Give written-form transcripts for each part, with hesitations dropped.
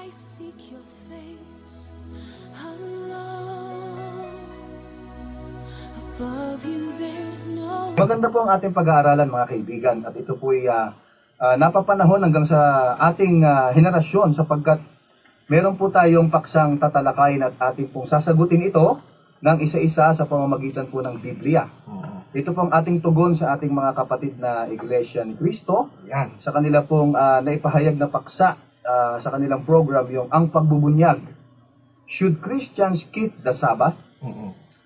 I seek your face alone. Above you there's no... Maganda po ang ating pag-aaralan mga kaibigan at ito po'y napapanahon hanggang sa ating henerasyon sapagkat meron po tayong paksang tatalakayin at ating pong sasagutin ito ng isa-isa sa pamamagitan po ng Biblia. Ito pong ating tugon sa ating mga kapatid na Iglesia ni Cristo. Yan. Sa kanila pong naipahayag na paksa sa kanilang program yung Ang Pagbubunyag. Should Christians keep the Sabbath?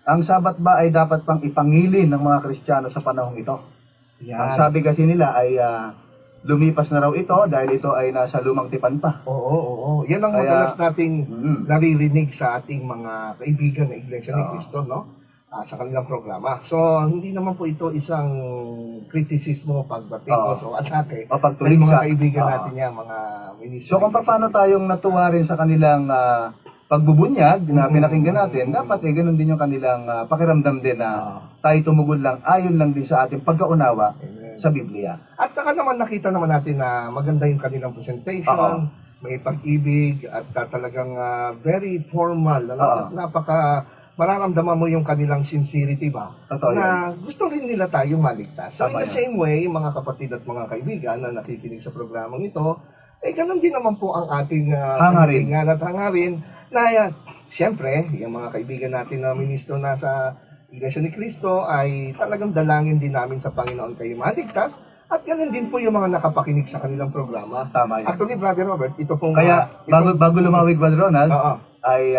Ang Sabat ba ay dapat pang ipangilin ng mga Kristiyano sa panahong ito? Yan. Ang sabi kasi nila ay lumipas na raw ito dahil ito ay nasa lumang tipan pa. Oo. Yan ang Kaya, madalas nating naririnig sa ating mga kaibigan na Iglesia ni Cristo, no? Sa kanilang programa. So, hindi naman po ito isang kritisismo, pagbatikos o atake O ng pagtulig mga sa kaibigan natin yan, mga ministro. So kung paano tayong natuwa rin sa kanilang pagbubunyag na pinakinggan natin, dapat ganun din yung kanilang pakiramdam din na tayo tumugod lang ayon lang din sa ating pagkaunawa sa Biblia. At saka naman nakita naman natin na maganda yung kanilang presentation, may pag-ibig at talagang very formal. Mararamdaman mo yung kanilang sincerity ba? Totoo na gusto rin nila tayong maligtas. So in the Tama same way, mga kapatid at mga kaibigan na nakikinig sa programang ito, ganun din naman po ang ating hangarin at hangarin na siyempre, yung mga kaibigan natin na ministro na sa Iglesia ni Cristo ay talagang dalangin din namin sa Panginoon kayo maligtas at ganun din po yung mga nakapakinig sa kanilang programa. Tama yan. Actually, Brother Robert, ito pong... Kaya bago lumawig, Brother Ronald, ay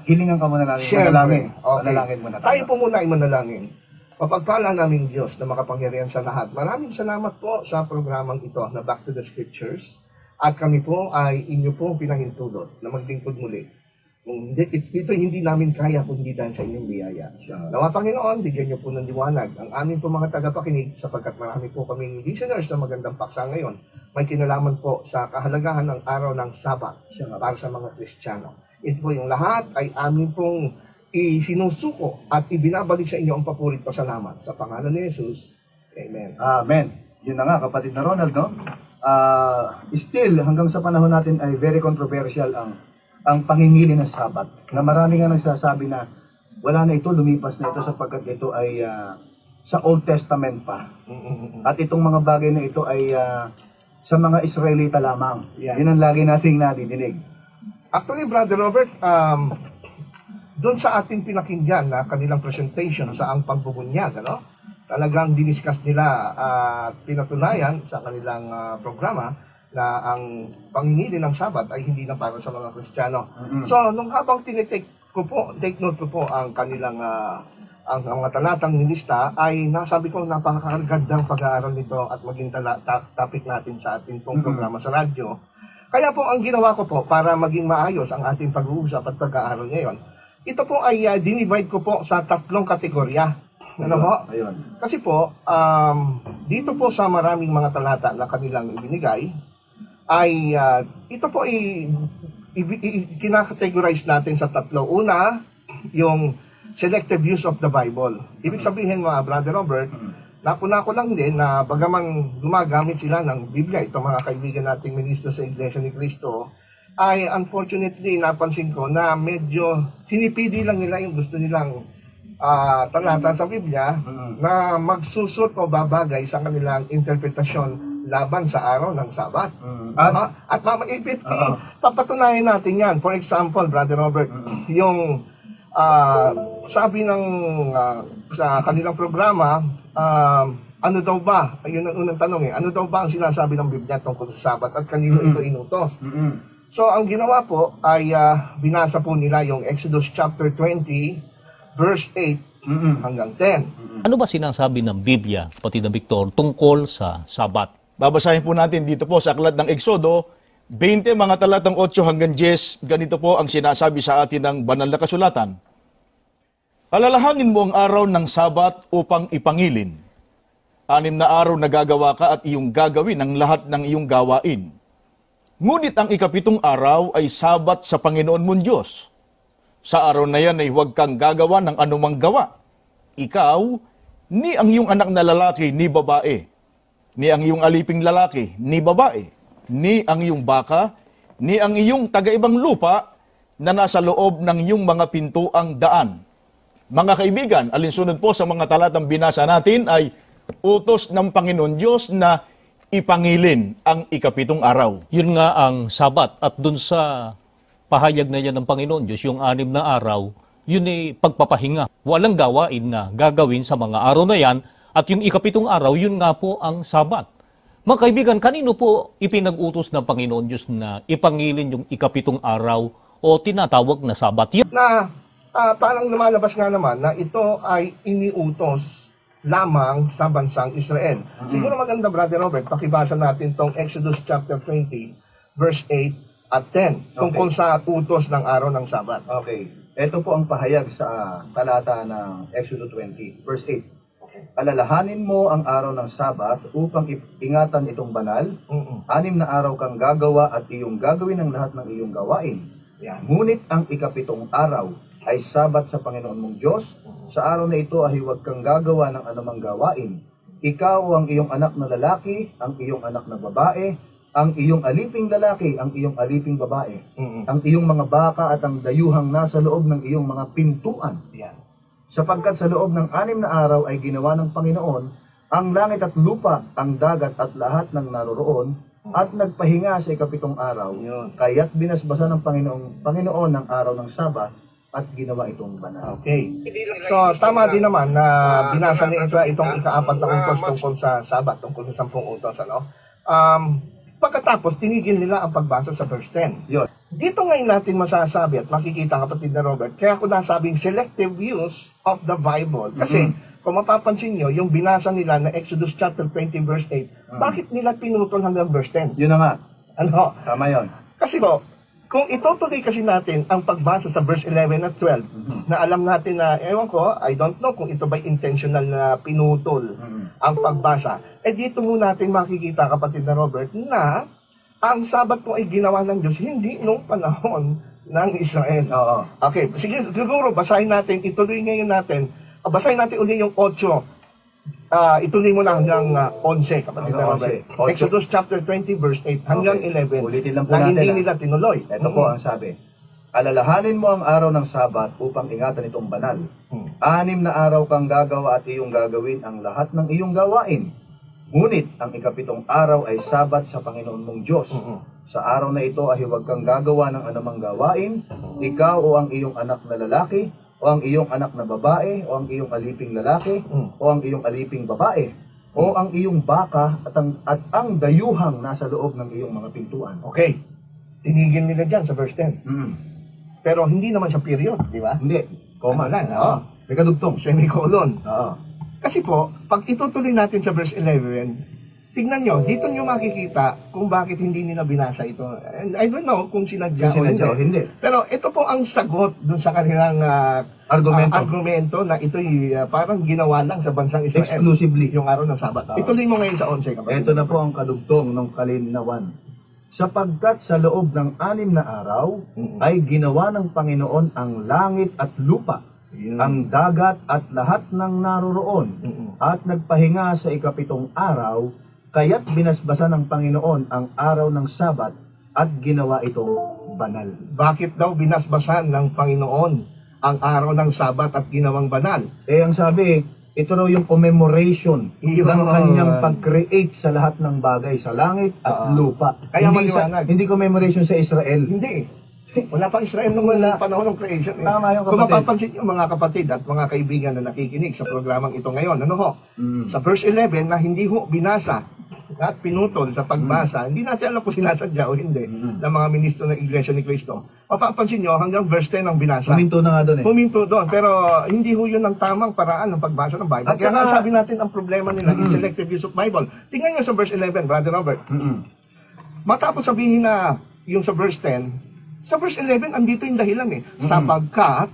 hilingan ka muna namin manalangin. Manalangin muna tayo. Tayo po muna ay manalangin. Mapagpala namin Diyos na makapangyarihan sa lahat. Maraming salamat po sa programang ito na Back to the Scriptures. At kami po ay inyo po pinahintulot na maglingkod muli. Ito hindi namin kaya kung hindi dahil sa inyong biyaya. Nawa Panginoon, bigyan niyo po ng liwanag ang aming po mga tagapakinig sapagkat marami po kaming listeners na magandang paksa ngayon. May kinalaman po sa kahalagahan ng araw ng Sabat para sa mga Kristiyano. Ito po yung lahat ay amin pong isinusuko at ibinabalik sa inyo ang papurit pasalamat. Sa pangalan ni Jesus. Amen. Amen. Yun na nga, kapatid na Ronald, no? Still, hanggang sa panahon natin ay very controversial ang pangingili ng Sabat. Na marami nga nagsasabi na wala na ito, lumipas na ito sapagkat ito ay sa Old Testament pa. At itong mga bagay na ito ay sa mga Israelita lamang. Yan ang lagi nating nadidinig. Actually, Brother Robert, doon sa ating pinakinggan na kanilang presentation sa Ang Pagbubunyag, talagang diniscuss nila at pinatunayan sa kanilang programa na ang pangingili ng Sabat ay hindi na para sa mga Kristiyano. So, nung habang take note ko po ang kanilang ang mga talatang nilista ay nasabi ko napakagandang pag-aaral nito at maging topic natin sa ating pong programa sa radyo. Kaya po ang ginawa ko po para maging maayos ang ating pag-uusap at pag-aaral ngayon, ito po ay dinivide ko po sa 3 kategorya. Ano po? Ayun. Kasi po, dito po sa maraming mga talata na kanilang ibinigay, ay ito po ay kinakategorize natin sa 3. Una, yung selective use of the Bible. Ibig sabihin mga Brother Robert, napuna ko lang din na bagamang gumagamit sila ng Biblia, ito mga kaibigan nating ministro sa Iglesia ni Cristo, ay unfortunately napansin ko na medyo sinipidi lang nila yung gusto nilang talata sa Biblia na magsusot o babagay sa kanilang interpretasyon laban sa araw ng Sabat. At papatunayan natin yan. For example, Brother Robert, yung sabi ng sa kanilang programa, ano daw ba, ayun ang unang tanong ano daw ba ang sinasabi ng Biblia tungkol sa Sabat at kanino ito inutos? So ang ginawa po ay binasa po nila yung Exodus chapter 20 verse 8 hanggang 10. Ano ba sinasabi ng Biblia, kapatid na Victor, tungkol sa Sabat? Babasahin po natin dito po sa aklat ng Exodo 20 mga talatang 8 hanggang 10, ganito po ang sinasabi sa atin ng banal na kasulatan. Alalahanin mo ang araw ng Sabat upang ipangilin. 6 na araw na gagawa ka at iyong gagawin ang lahat ng iyong gawain. Ngunit ang 7 araw ay Sabat sa Panginoon mong Diyos. Sa araw na yan ay huwag kang gagawa ng anumang gawa. Ikaw, ni ang iyong anak na lalaki, ni babae. Ni ang iyong aliping lalaki, ni babae. Ni ang iyong baka, ni ang iyong taga-ibang lupa na nasa loob ng iyong mga pintuang daan. Mga kaibigan, alinsunod po sa mga talatang binasa natin ay utos ng Panginoon Diyos na ipangilin ang ikapitong araw. Yun nga ang Sabat. At dun sa pahayag na yan ng Panginoon Diyos, yung 6 na araw, yun ay pagpapahinga. Walang gawain na gagawin sa mga araw na yan. At yung ikapitong araw, yun nga po ang Sabat. Mga kaibigan, kanino po ipinag-utos ng Panginoon Diyos na ipangilin yung ikapitong araw o tinatawag na Sabat? Yun Na parang lumalabas nga naman na ito ay iniutos lamang sa bansang Israel. Siguro maganda, Brother Robert, pakibasa natin tong Exodus chapter 20, verse 8 at 10, tungkol sa utos ng araw ng Sabat. Okay. Ito po ang pahayag sa talata ng Exodus 20, verse 8. Alalahanin mo ang araw ng Sabat upang ingatan itong banal. 6 na araw kang gagawa at iyong gagawin ang lahat ng iyong gawain. Yan. Ngunit ang ikapitong araw ay Sabat sa Panginoon mong Diyos. Sa araw na ito ay huwag kang gagawa ng anumang gawain. Ikaw o ang iyong anak na lalaki, ang iyong anak na babae, ang iyong aliping lalaki, ang iyong aliping babae, ang iyong mga baka at ang dayuhang nasa loob ng iyong mga pintuan. Yan. Sapagkat sa loob ng 6 na araw ay ginawa ng Panginoon ang langit at lupa, ang dagat at lahat ng naroroon, at nagpahinga sa ikapitong araw. Yun. Kaya't binasbasan ng Panginoon ng araw ng Sabat at ginawa itong banal. Okay. So, tama din naman na binasa ni ito itong ika-4 na utos tungkol sa Sabat, tungkol sa 10 utos. Pagkatapos, tinigil nila ang pagbasa sa verse 10. Yun. Dito ngayon natin masasabi at makikita, kapatid na Robert, kaya ako nasabing selective use of the Bible. Kasi, kung mapapansin nyo, yung binasa nila na Exodus chapter 20 verse 8, bakit nila pinutol hanggang verse 10? Yun na nga. Ano? Tama yun. Kasi kung itutuloy kasi natin ang pagbasa sa verse 11 at 12, na alam natin na, ewan ko, I don't know kung ito ba intentional na pinutol ang pagbasa, dito mo natin makikita, kapatid na Robert, na ang Sabat po ay ginawa ng Diyos, hindi nung panahon ng Israel. Oo. Okay, sige, siguro basahin natin, ituloy ngayon natin, basahin natin uli yung 8, ituloy mo na hanggang 11, kapatid na Hanggang Robert. 11. Exodus chapter 20 verse 8 hanggang Okay. 11. Ulitin lang po na natin, hindi ah. nila tinuloy. Ito po ang sabi. Alalahanin mo ang araw ng Sabat upang ingatan itong banal. 6 na araw kang gagawa at iyong gagawin ang lahat ng iyong gawain. Ngunit ang ikapitong araw ay Sabat sa Panginoon mong Diyos. Sa araw na ito ay huwag kang gagawa ng anumang gawain, ikaw o ang iyong anak na lalaki, o ang iyong anak na babae, o ang iyong aliping lalaki, o ang iyong aliping babae, o ang iyong baka at ang dayuhang nasa loob ng iyong mga pintuan. Okay. Tinigil nila dyan sa verse 10. Pero hindi naman siya period, di ba? Hindi. Koma. Ano lang, Oo. May kadugtong. Semicolon. Oo. Kasi po, pag itutuloy natin sa verse 11, tignan nyo, dito nyo makikita kung bakit hindi nila binasa ito. And I don't know kung sinadya Kung sinadya o hindi. Pero ito po ang sagot dun sa kanilang argumento na ito'y parang ginawa lang sa bansang Israel. Exclusively. Yung araw ng Sabat. Ituloy mo ngayon sa 11, kapatid. Ito na po ang kadugtong ng kalinawan. Sapagkat sa loob ng 6 na araw ay ginawa ng Panginoon ang langit at lupa, ang dagat at lahat ng naroroon, at nagpahinga sa ikapitong araw, kaya't binasbasan ng Panginoon ang araw ng Sabat at ginawa itong banal. Bakit daw binasbasan ng Panginoon ang araw ng Sabat at ginawang banal? Ang sabi, ito raw yung commemoration Yun. ng kanyang pag-create sa lahat ng bagay sa langit at lupa. Kaya hindi, maliwanag. hindi commemoration sa Israel. Hindi. Wala pang Israel nung panahon ng creation. Tama yung Kung kapatid. mapapansin nyo mga kapatid at mga kaibigan na nakikinig sa programang ito ngayon, ano ho? Sa verse 11 na hindi ho binasa at pinutol sa pagbasa, hindi natin alam kung sinasadya o hindi ng mga ministro ng Iglesia ni Cristo. Mapapansin nyo, hanggang verse 10 ang binasa. Huminto na nga doon eh. Huminto doon. Pero hindi ho yun ang tamang paraan ng pagbasa ng Bible. At Kaya saka- nga sabi natin ang problema nila is selective use of Bible. Tingnan nyo sa verse 11, Brother Robert. Matapos sabihin na yung sa verse 10, sa verse 11, andito yung dahilan eh. Sapagkat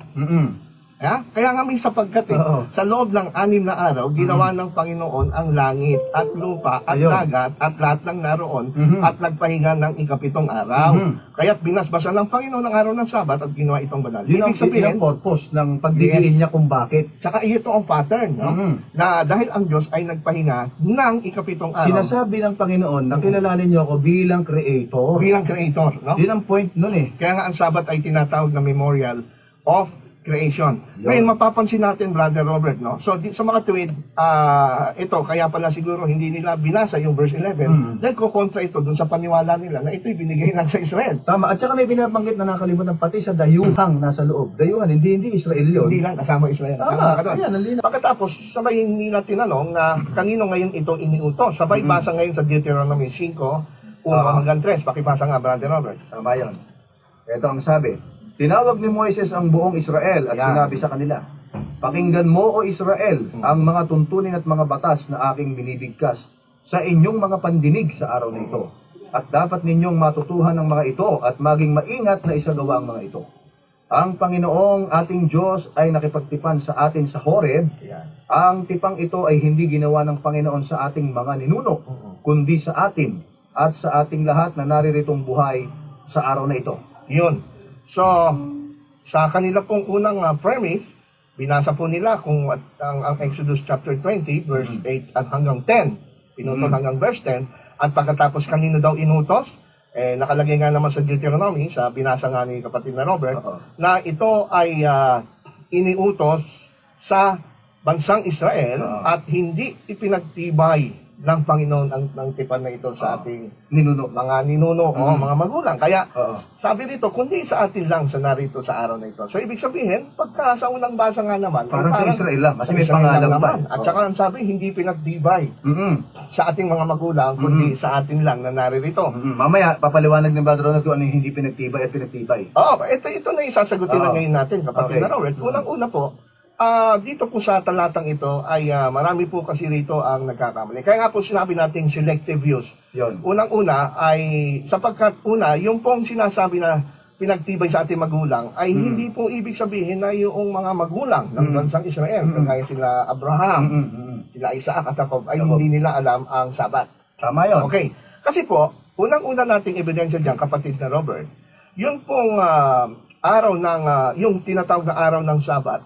Kaya nga may sapagkat Oo. sa loob ng 6 na araw, ginawa ng Panginoon ang langit at lupa at Ayun. dagat at lahat ng naroon at nagpahinga ng ika-7 araw. Kaya't binasbasan ng Panginoon ang araw ng Sabat at ginawa itong banal. Yun ang, Ibig sabihin, yun ang purpose ng pagdidiin Yes. niya kung bakit. tsaka ito ang pattern, no? Na dahil ang Diyos ay nagpahinga ng ika-7 araw Sinasabi ng Panginoon na kilalanin niyo ako bilang creator. bilang creator, no? Yun ang point nun eh. Kaya nga ang Sabat ay tinatawag na memorial of creation. Ngayon, mapapansin natin, Brother Robert, no? So, sa mga tuwid, ito, kaya pala siguro hindi nila binasa yung verse 11, dahil kukontra ito dun sa paniwala nila na ito'y binigay lang sa Israel. Tama. At saka may binabanggit na nakalimutan pati sa dayuhang nasa loob. Dayuhan, hindi Israel yun. Hindi lang kasama Israel. Tama. Ka doon. Ayan, ang linaw. Pagkatapos, sabay nila tinanong na kanino ngayon ito iniutos. Sabay basa ngayon sa Deuteronomy 5, 1 hanggang 3. Pakibasa nga, Brother Robert. Tama yun. Ito ang sabi. Tinawag ni Moises ang buong Israel at Yan. sinabi sa kanila, pakinggan mo o Israel ang mga tuntunin at mga batas na aking binibigkas sa inyong mga pandinig sa araw na ito. At dapat ninyong matutuhan ang mga ito at maging maingat na isagawa ang mga ito. Ang Panginoong ating Diyos ay nakipagtipan sa atin sa Horeb. Ang tipang ito ay hindi ginawa ng Panginoon sa ating mga ninuno, kundi sa atin at sa ating lahat na nariritong buhay sa araw na ito. Yun. So, sa kanila pong unang premise, binasa po nila kung ang Exodus chapter 20, verse 8 at hanggang 10. Pinutol hanggang verse 10. At pagkatapos kanino daw inutos, nakalagay nga naman sa Deuteronomy, sa binasa nga ni kapatid na Robert, na ito ay iniutos sa bansang Israel at hindi ipinagtibay ng Panginoon ang tipan na ito sa ating Ninuno. mga ninuno o mga magulang. Kaya Oo. sabi rito, kundi sa atin lang sa narito sa araw na ito. So ibig sabihin, pagka sa unang basa nga naman, Parang sa Israel lang, kasi sa may Israel lang pangalan pa. naman. At saka ang sabi, hindi pinagtibay sa ating mga magulang, kundi sa atin lang na naririto. Mamaya, papaliwanag ng Brother Ronald kung ano yung hindi pinagtibay at pinagtibay. Ito na isasagutin na ngayon natin, kapatid Okay. na Robert. Unang-una po, dito po sa talatang ito ay marami po kasi rito ang nagkakamali. Kaya nga po sinabi natin selective use. Yun. Unang-una ay sapagkat yung pong sinasabi na pinagtibay sa ating magulang ay hindi po ibig sabihin na yung mga magulang ng bansang Israel, kagaya sila Abraham, sila Isaac at Jacob, ay hindi nila alam ang Sabat. Tama yun. Okay. Kasi po, unang-una nating ebidensya dyan, kapatid na Robert, yun pong araw ng, yung tinatawag na araw ng Sabat,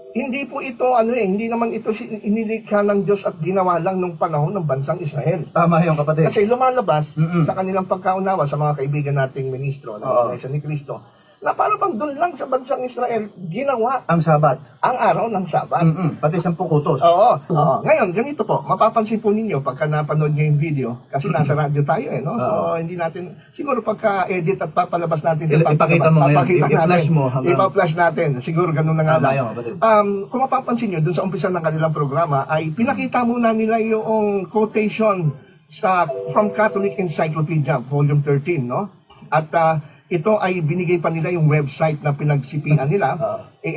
hindi po ito, hindi naman ito inilikha ng Diyos at ginawa lang nung panahon ng bansang Israel. Tama yun, kapatid. Kasi lumalabas sa kanilang pagkaunawa sa mga kaibigan nating ministro ng Iglesia ni Cristo, na para bang doon lang sa bansang Israel ginawa Ang Sabat. ang araw ng Sabat. Pati 10 kutos. Oo. Ngayon, ganito po, mapapansin po ninyo pagka napanood nyo yung video, kasi nasa radyo tayo no? So, hindi natin, siguro pagka-edit at papalabas natin, Ipakita mo ngayon. papakita I-flash natin. mo hanggang- Ipa-flash natin. Siguro ganun na nga Tama lang. yun, kapatid. Kung mapapansin nyo, dun sa umpisa ng kanilang programa, ay pinakita muna nila yung quotation from Catholic Encyclopedia, volume 13, no? At ito ay binigay pa nila yung website na pinagsipian nila.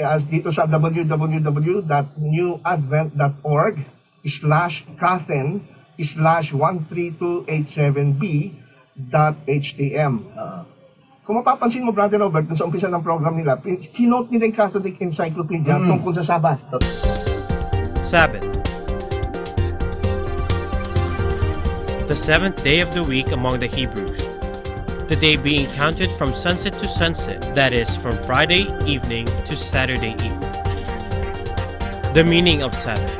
As dito sa www.newadvent.org/cathen/13287b.htm. Kung mapapansin mo, Brother Robert, dun sa umpisa ng program nila, kinote nila yung Catholic Encyclopedia tungkol sa Sabat. Sabbath. The seventh day of the week among the Hebrews. The day being counted from sunset to sunset, that is, from Friday evening to Saturday evening. The meaning of Sabbath.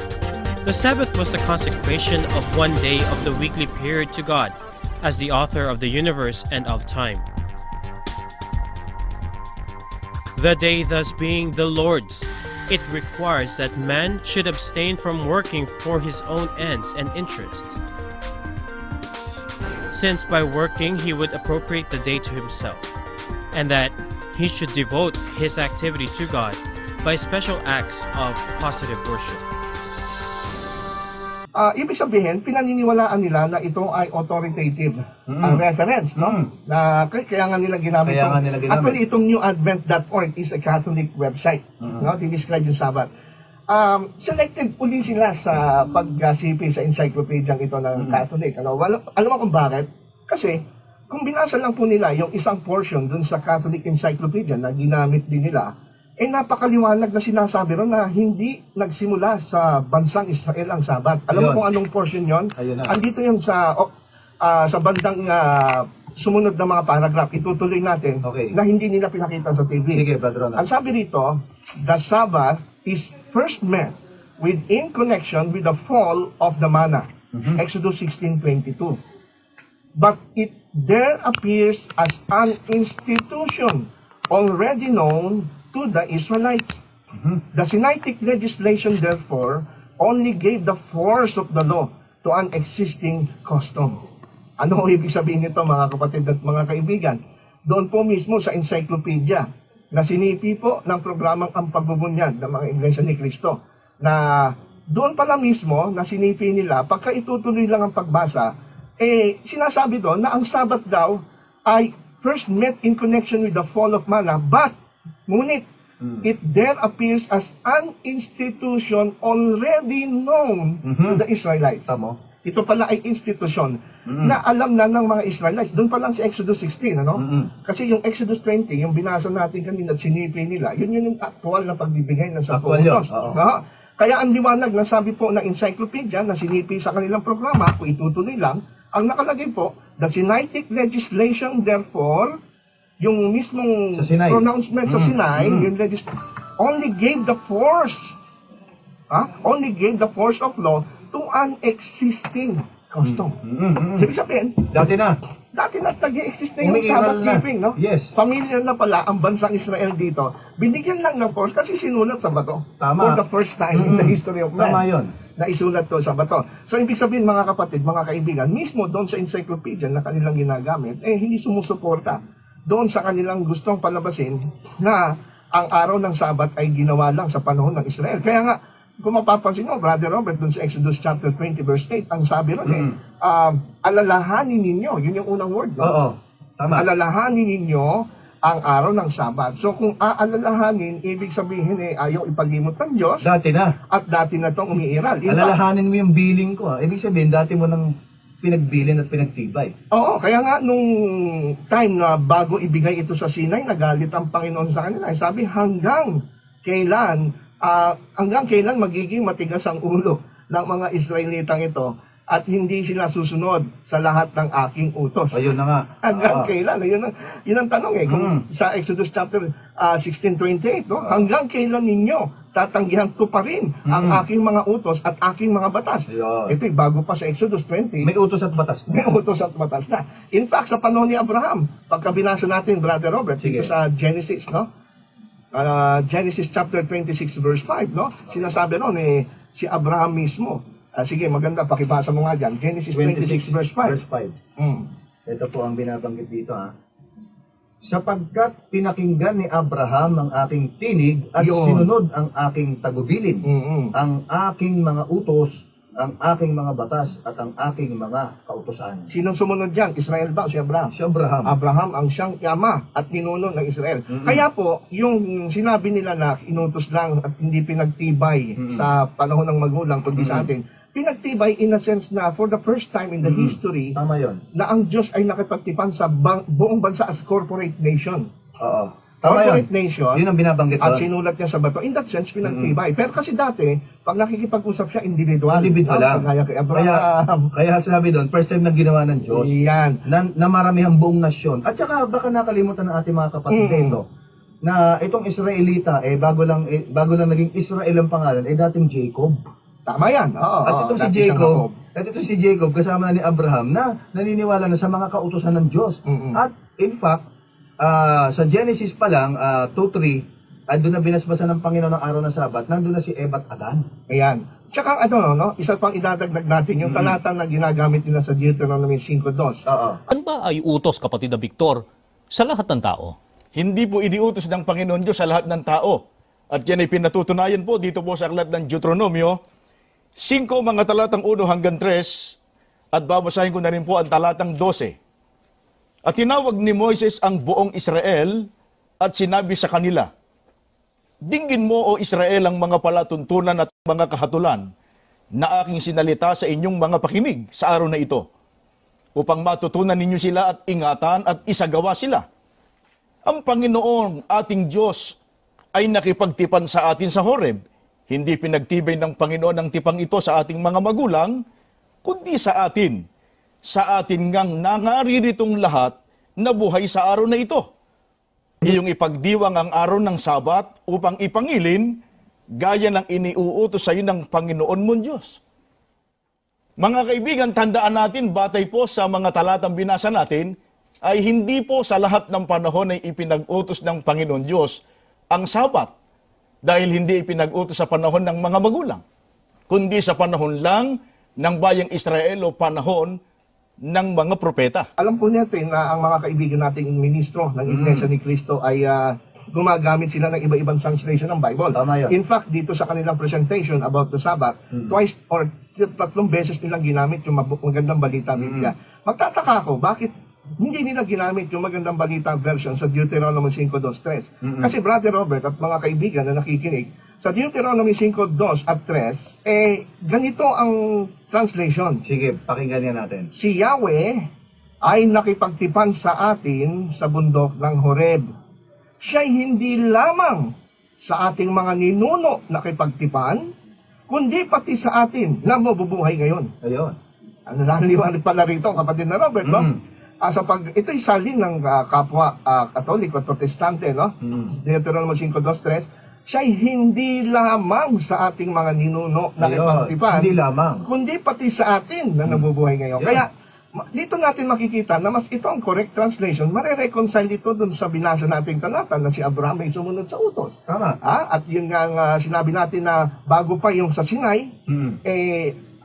The Sabbath was the consecration of one day of the weekly period to God, as the author of the universe and of time. The day thus being the Lord's, it requires that man should abstain from working for his own ends and interests, since by working he would appropriate the day to himself, and that he should devote his activity to God by special acts of positive worship. Ibig sabihin, pinaniniwalaan nila na ito ay authoritative reference, no? Na kaya nga nila ginamit Kaya itong, nga nila ginamit. Actually, itong newadvent.org is a Catholic website, no? Dinescribe yung Sabat. Selected uli sila sa pagsipi sa encyclopedia ito ng Catholic. Alam mo kung bakit? Kasi, kung binasa lang po nila yung isang portion dun sa Catholic Encyclopedia na ginamit din nila, napakaliwanag na sinasabi ron na hindi nagsimula sa bansang Israel ang Sabat. Alam mo Ayun. kung anong portion yon? Ayun na. Andito yun sa bandang sumunod na mga paragraph. Itutuloy natin Okay. na hindi nila pinakita sa TV. Sige, Brother Ronald. Ang sabi rito, the Sabbath is first met in connection with the fall of the manna. Exodus 16:22. But it there appears as an institution already known to the Israelites. The Sinaitic legislation, therefore, only gave the force of the law to an existing custom. Ano ang ibig sabihin nito, mga kapatid at mga kaibigan? Doon po mismo sa encyclopedia na sinipi po ng programang Ang Pagbubunyag ng mga Iglesia ni Cristo, na doon pala mismo na sinipi nila, pagka itutuloy lang ang pagbasa, sinasabi doon na ang Sabbath daw ay first met in connection with the fall of manna, but ngunit, it there appears as an institution already known to the Israelites. Tama. Ito pala ay institusyon na alam na ng mga Israelites. Doon pa lang sa Exodus 16, ano? Kasi yung Exodus 20, yung binasa natin kanina at sinipi nila, yun yung actual na pagbibigay ng 10 Actual yun, utos. oo. No? Kaya ang liwanag na sabi po ng encyclopedia na sinipi sa kanilang programa, kung itutuloy lang, ang nakalagay po, the Sinaitic legislation, therefore, yung mismong Sa Sinai. pronouncement sa Sinai, yung only gave the force, only gave the force of law to an existing custom. Ibig sabihin, Dati na. dati na nag-i-exist na yung Umiiral Sabbath na. keeping, no? Yes. Familiar na pala ang bansang Israel dito. Binigyan lang ng force kasi sinulat sa bato. Tama. For the first time in the history of man. Tama yun. Na isulat to sa bato. So, ibig sabihin, mga kapatid, mga kaibigan, mismo doon sa encyclopedia na kanilang ginagamit, hindi sumusuporta doon sa kanilang gustong palabasin na ang araw ng Sabat ay ginawa lang sa panahon ng Israel. Kaya nga, kung mapapansin mo, Brother Robert, doon sa Exodus chapter 20 verse 8, ang sabi ron alalahanin ninyo, yun yung unang word, no? Oo. Tama. Alalahanin ninyo ang araw ng Sabat. So kung aalalahanin, ibig sabihin ayaw ipalimot ng Diyos Dati na. at dati na itong umiiral. In fact, Alalahanin mo yung billing ko. Ibig sabihin, dati mo nang pinagbilin at pinagtibay. oo, kaya nga nung time na bago ibigay ito sa Sinai, nagalit ang Panginoon sa kanila. Sabi, hanggang kailan magiging matigas ang ulo ng mga Israelitang ito at hindi sila susunod sa lahat ng aking utos. Ayun na nga. Hanggang kailan? Yun ang tanong Kung sa Exodus chapter 16:28, no? Hanggang kailan ninyo tatanggihan ko pa rin ang aking mga utos at aking mga batas? Ayun. Ito'y bago pa sa Exodus 20. May utos at batas May na. utos at batas na. In fact, sa panahon ni Abraham, pagka binasa natin, Brother Robert, Sige. dito sa Genesis, no? Genesis chapter 26 verse 5, no? Sinasabi ron si Abraham mismo. Sige, maganda, pakibasa mo nga dyan. Genesis 26 verse 5. Verse 5. Ito po ang binabanggit dito Sapagkat pinakinggan ni Abraham ang aking tinig at Yun. sinunod ang aking tagubilin, Mm-mm. ang aking mga utos, ang aking mga batas at ang aking mga kautusan. Sinong sumunod dyan? Israel ba o si Abraham? Si Abraham. Abraham ang siyang ama at ninuno ng Israel. Kaya po, yung sinabi nila na inutos lang at hindi pinagtibay sa panahon ng magulang kundi sa atin, pinagtibay in a sense na for the first time in the history Tama yon. na ang Diyos ay nakipagtipan sa buong bansa as corporate nation. Oo. Tama yun. Corporate nation. Yun ang binabanggit At doon. sinulat niya sa bato. In that sense, pinagtibay. Pero kasi dati, pag nakikipag-usap siya, individual. Individual lang. Kaya kay Abraham. Kaya sabi doon, first time na ginawa ng Diyos Yan. na maramihang buong nasyon. At saka baka nakalimutan ng ating mga kapatid dito na itong Israelita bago lang naging Israel ang pangalan dating Jacob. Tama yan. Oo, At itong si dati siyang Jacob, kasama na ni Abraham na naniniwala na sa mga kautusan ng Diyos. At in fact, sa Genesis pa lang 2:3, doon na binasbasa ng Panginoon ng araw ng Sabat, nandun na si Eva at Adan. Ayan. Tsaka isa pang idadagdag natin, yung talata na ginagamit nila sa Deuteronomy 5:2. Oo. Ano ba ay utos, kapatid na Victor, sa lahat ng tao? Hindi po iniutos ng Panginoon Diyos sa lahat ng tao. At yan ay pinatutunayan po dito po sa aklat ng Deuteronomio, 5 mga talatang 1 hanggang 3, at babasahin ko na rin po ang talatang 12. At tinawag ni Moises ang buong Israel at sinabi sa kanila, dinggin mo, O Israel, ang mga palatuntunan at mga kahatulan na aking sinalita sa inyong mga pakinig sa araw na ito, upang matutunan ninyo sila at ingatan at isagawa sila. Ang Panginoon ating Diyos ay nakipagtipan sa atin sa Horeb. Hindi pinagtibay ng Panginoon ang tipang ito sa ating mga magulang, kundi sa atin. Sa atin ngang nangarirитong lahat na buhay sa araw na ito. Iyong ipagdiwang ang araw ng Sabat upang ipangilin, gaya ng iniuutos sa iyo ng Panginoon mong Diyos. Mga kaibigan, tandaan natin, batay po sa mga talatang binasa natin, ay hindi po sa lahat ng panahon ay ipinag-utos ng Panginoon Diyos ang Sabat, dahil hindi ipinag-utos sa panahon ng mga magulang, kundi sa panahon lang ng bayang Israel o panahon ng mga propeta. Alam po natin na ang mga kaibigan nating ministro ng Iglesia ni Cristo ay gumagamit sila ng iba-ibang translation ng Bible. Tama yun. In fact, dito sa kanilang presentation about the Sabbath, twice or 3 beses nilang ginamit yung magandang balita Biblia. Magtataka ako, bakit hindi nila ginamit yung magandang balita version sa Deuteronomy 5:2-3? Kasi Brother Robert at mga kaibigan na nakikinig, sa Deuteronomy 5:2 at 3, ganito ang translation. Sige, pakinggan niya natin. Si Yahweh ay nakipagtipan sa atin sa bundok ng Horeb. Siya'y hindi lamang sa ating mga ninuno nakipagtipan, kundi pati sa atin na mabubuhay ngayon. Ayun. Ang naliwanag pala rito, kapatid na Robert, no? Ito'y salin ng kapwa Katoliko at Protestante, no? Deuteronomy 5:2-3, siya'y hindi lamang sa ating mga ninuno na ipagtipan, Hindi lamang. kundi pati sa atin na nabubuhay ngayon. Yeah. Kaya, dito natin makikita na mas ito ang correct translation, marireconcile ito dun sa binasa nating talata na si Abraham ay sumunod sa utos. Tama. At yun nga sinabi natin na bago pa yung sa Sinai,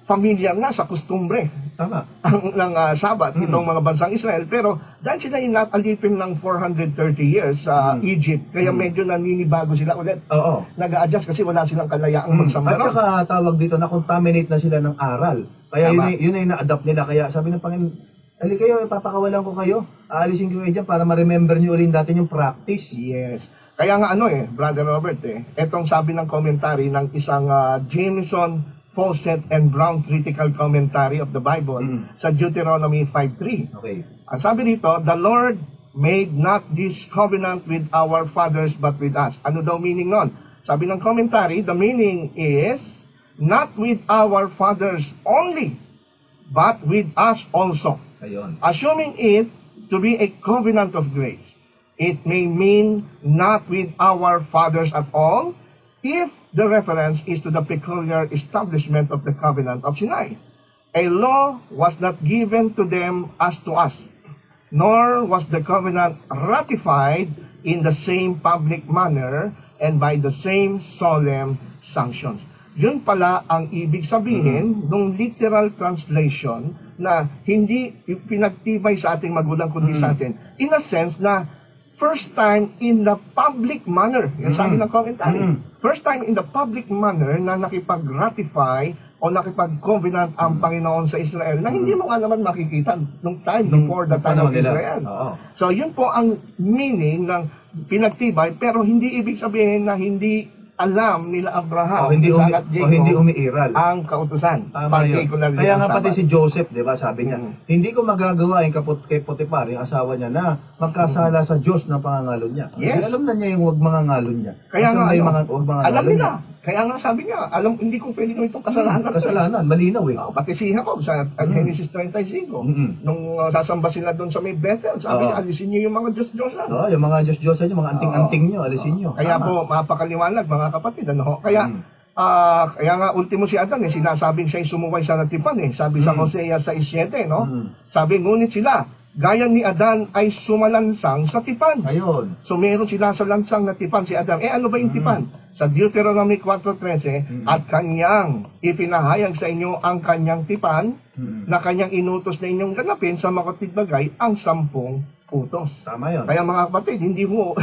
familiar na sa kustumbre Tama. ng Sabat itong mga bansang Israel, pero dahil sila inalipin ng 430 years sa Egypt, kaya medyo naninibago sila ulit. Oo. Nag-a-adjust kasi wala silang kalayaang magsamba. At saka tawag dito, na-contaminate na sila ng aral. Kaya Tama. yun ay na-adapt nila. Kaya sabi ng Panginoon, ali kayo, papakawalan ko kayo. Aalisin ko kayo dyan para ma-remember nyo ulit natin yung practice. Yes. Kaya nga Brother Robert, etong sabi ng commentary ng isang Jameson, Fawcett and Brown Critical Commentary of the Bible sa Deuteronomy 5:3. Okay. Ang sabi dito, the Lord made not this covenant with our fathers but with us. Ano daw meaning nun? Sabi ng commentary, the meaning is not with our fathers only, but with us also. Ayun. Assuming it to be a covenant of grace, it may mean not with our fathers at all, if the reference is to the peculiar establishment of the covenant of Sinai. A law was not given to them as to us, nor was the covenant ratified in the same public manner and by the same solemn sanctions. Yun pala ang ibig sabihin ng literal translation na hindi pinagtibay sa ating magulang kundi sa atin. In a sense na first time in the public manner. Yan sabi ng commentary. First time in the public manner na nakipag-ratify o nakipag-covenant ang Panginoon sa Israel na hindi mo nga naman makikita nung time before the time of Israel. So yun po ang meaning ng pinagtibay, pero hindi ibig sabihin na hindi alam nila Abraham O hindi, Isaac at o hindi umiiral. ang kautusan. Tama yun. Particularly Kaya ang nga pati Sabat. si Joseph, di ba, sabi niya, hindi ko magagawa yung kay Potiphar, yung asawa niya, na magkasala sa Diyos ng pangangalon niya. Yes. Kasi alam na niya yung huwag mangangalon niya. Kaya nga, yung huwag mangangalon alam nila. niya. Kaya nga sabi niya, hindi kong pwede nung itong kasalanan. Kasalanan, malinaw eh. Pati si Jacob sa Genesis 35, nung sasamba sila doon sa may Bethel, sabi niya, alisin niyo yung mga Diyos-Diyosan. Oo, yung mga Diyos-Diyosan niyo, mga anting-anting niyo, alisin niyo. Kaya Tama. po, mapakaliwanag mga kapatid. Kaya, kaya nga ultimo si Adan, sinasabing siya'y sumuway sa natipan. Sabi sa Hosea 6:7, sabi, ngunit sila, gaya ni Adan ay sumalansang sa tipan. Ayun. So meron sila sa lansang na tipan si Adam. Ano ba yung tipan? Sa Deuteronomy 4:13, at kanyang ipinahayag sa inyo ang kanyang tipan na kanyang inutos na inyong ganapin sa makatid bagay ang 10 utos. Tama yun. Kaya mga kapatid, hindi ho,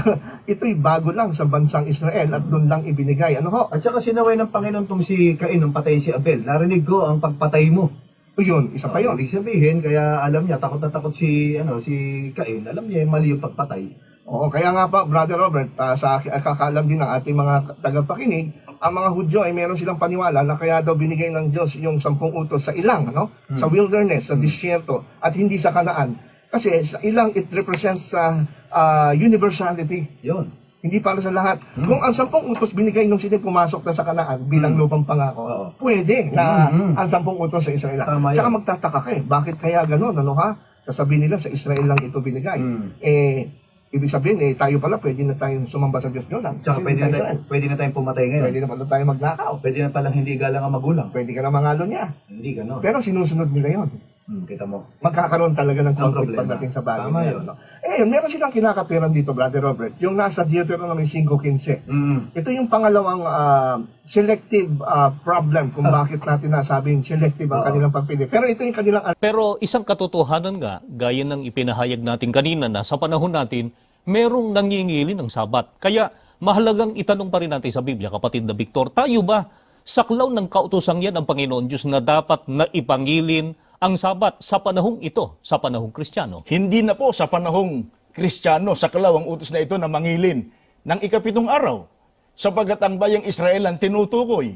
ito'y bago lang sa bansang Israel at doon lang ibinigay. Ano ho? At saka sinaway ng Panginoon tong si Cain nung patay si Abel. Narinig ko ang pagpatay mo. Yun, isa pa yun. Ibig sabihin, kaya alam niya, takot na takot si Cain. Alam niya, mali yung pagpatay. Oo, kaya nga pa, Brother Robert, sa kakaalam din ng ating mga tagapakinig, ang mga Hudyo ay meron silang paniwala na kaya daw binigay ng Diyos yung 10 utos sa ilang, sa wilderness, sa disyerto, at hindi sa Kanaan. Kasi sa ilang, it represents universality. Yun. Hindi para sa lahat. Kung ang 10 utos binigay nung sila pumasok na sa Kanaan bilang lupang pangako, Oo. pwede na ang 10 utos sa Israel. Tama Tsaka yan. magtataka ka bakit kaya gano'n, ano ha? Sasabihin nila sa Israel lang ito binigay. Ibig sabihin, tayo pala, pwede na tayong sumamba sa Diyos-Diyosan. Tsaka Kasi pwede na tayong pumatay ngayon. pwede na pala tayo magnakaw. Pwede na palang hindi galang ang magulang. Pwede ka na mangalo niya. Hindi gano'n. Pero sinusunod nila yon. Kita mo. Magkakaroon talaga ng conflict problema. pagdating sa bagay Tama na yun. yun. No? Ngayon, meron silang kinakapiran dito, Brother Robert, yung nasa Deuteronomy 5:15. Ito yung pangalawang selective problem kung bakit natin nasabing selective ang kanilang pagpili. Pero ito yung kanilang Pero isang katotohanan nga, gaya ng ipinahayag natin kanina na sa panahon natin, merong nangingili ng sabat. Kaya mahalagang itanong pa rin natin sa Biblia, kapatid na Victor, tayo ba saklaw ng kautusan yan ang Panginoon Diyos na dapat na ipangilin ang sabat sa panahong ito, sa panahong Kristiyano? Hindi na po sa panahong Kristiyano, saklaw ang utos na ito na mangilin ng 7 araw. Sapagat ang bayang Israel ang tinutukoy.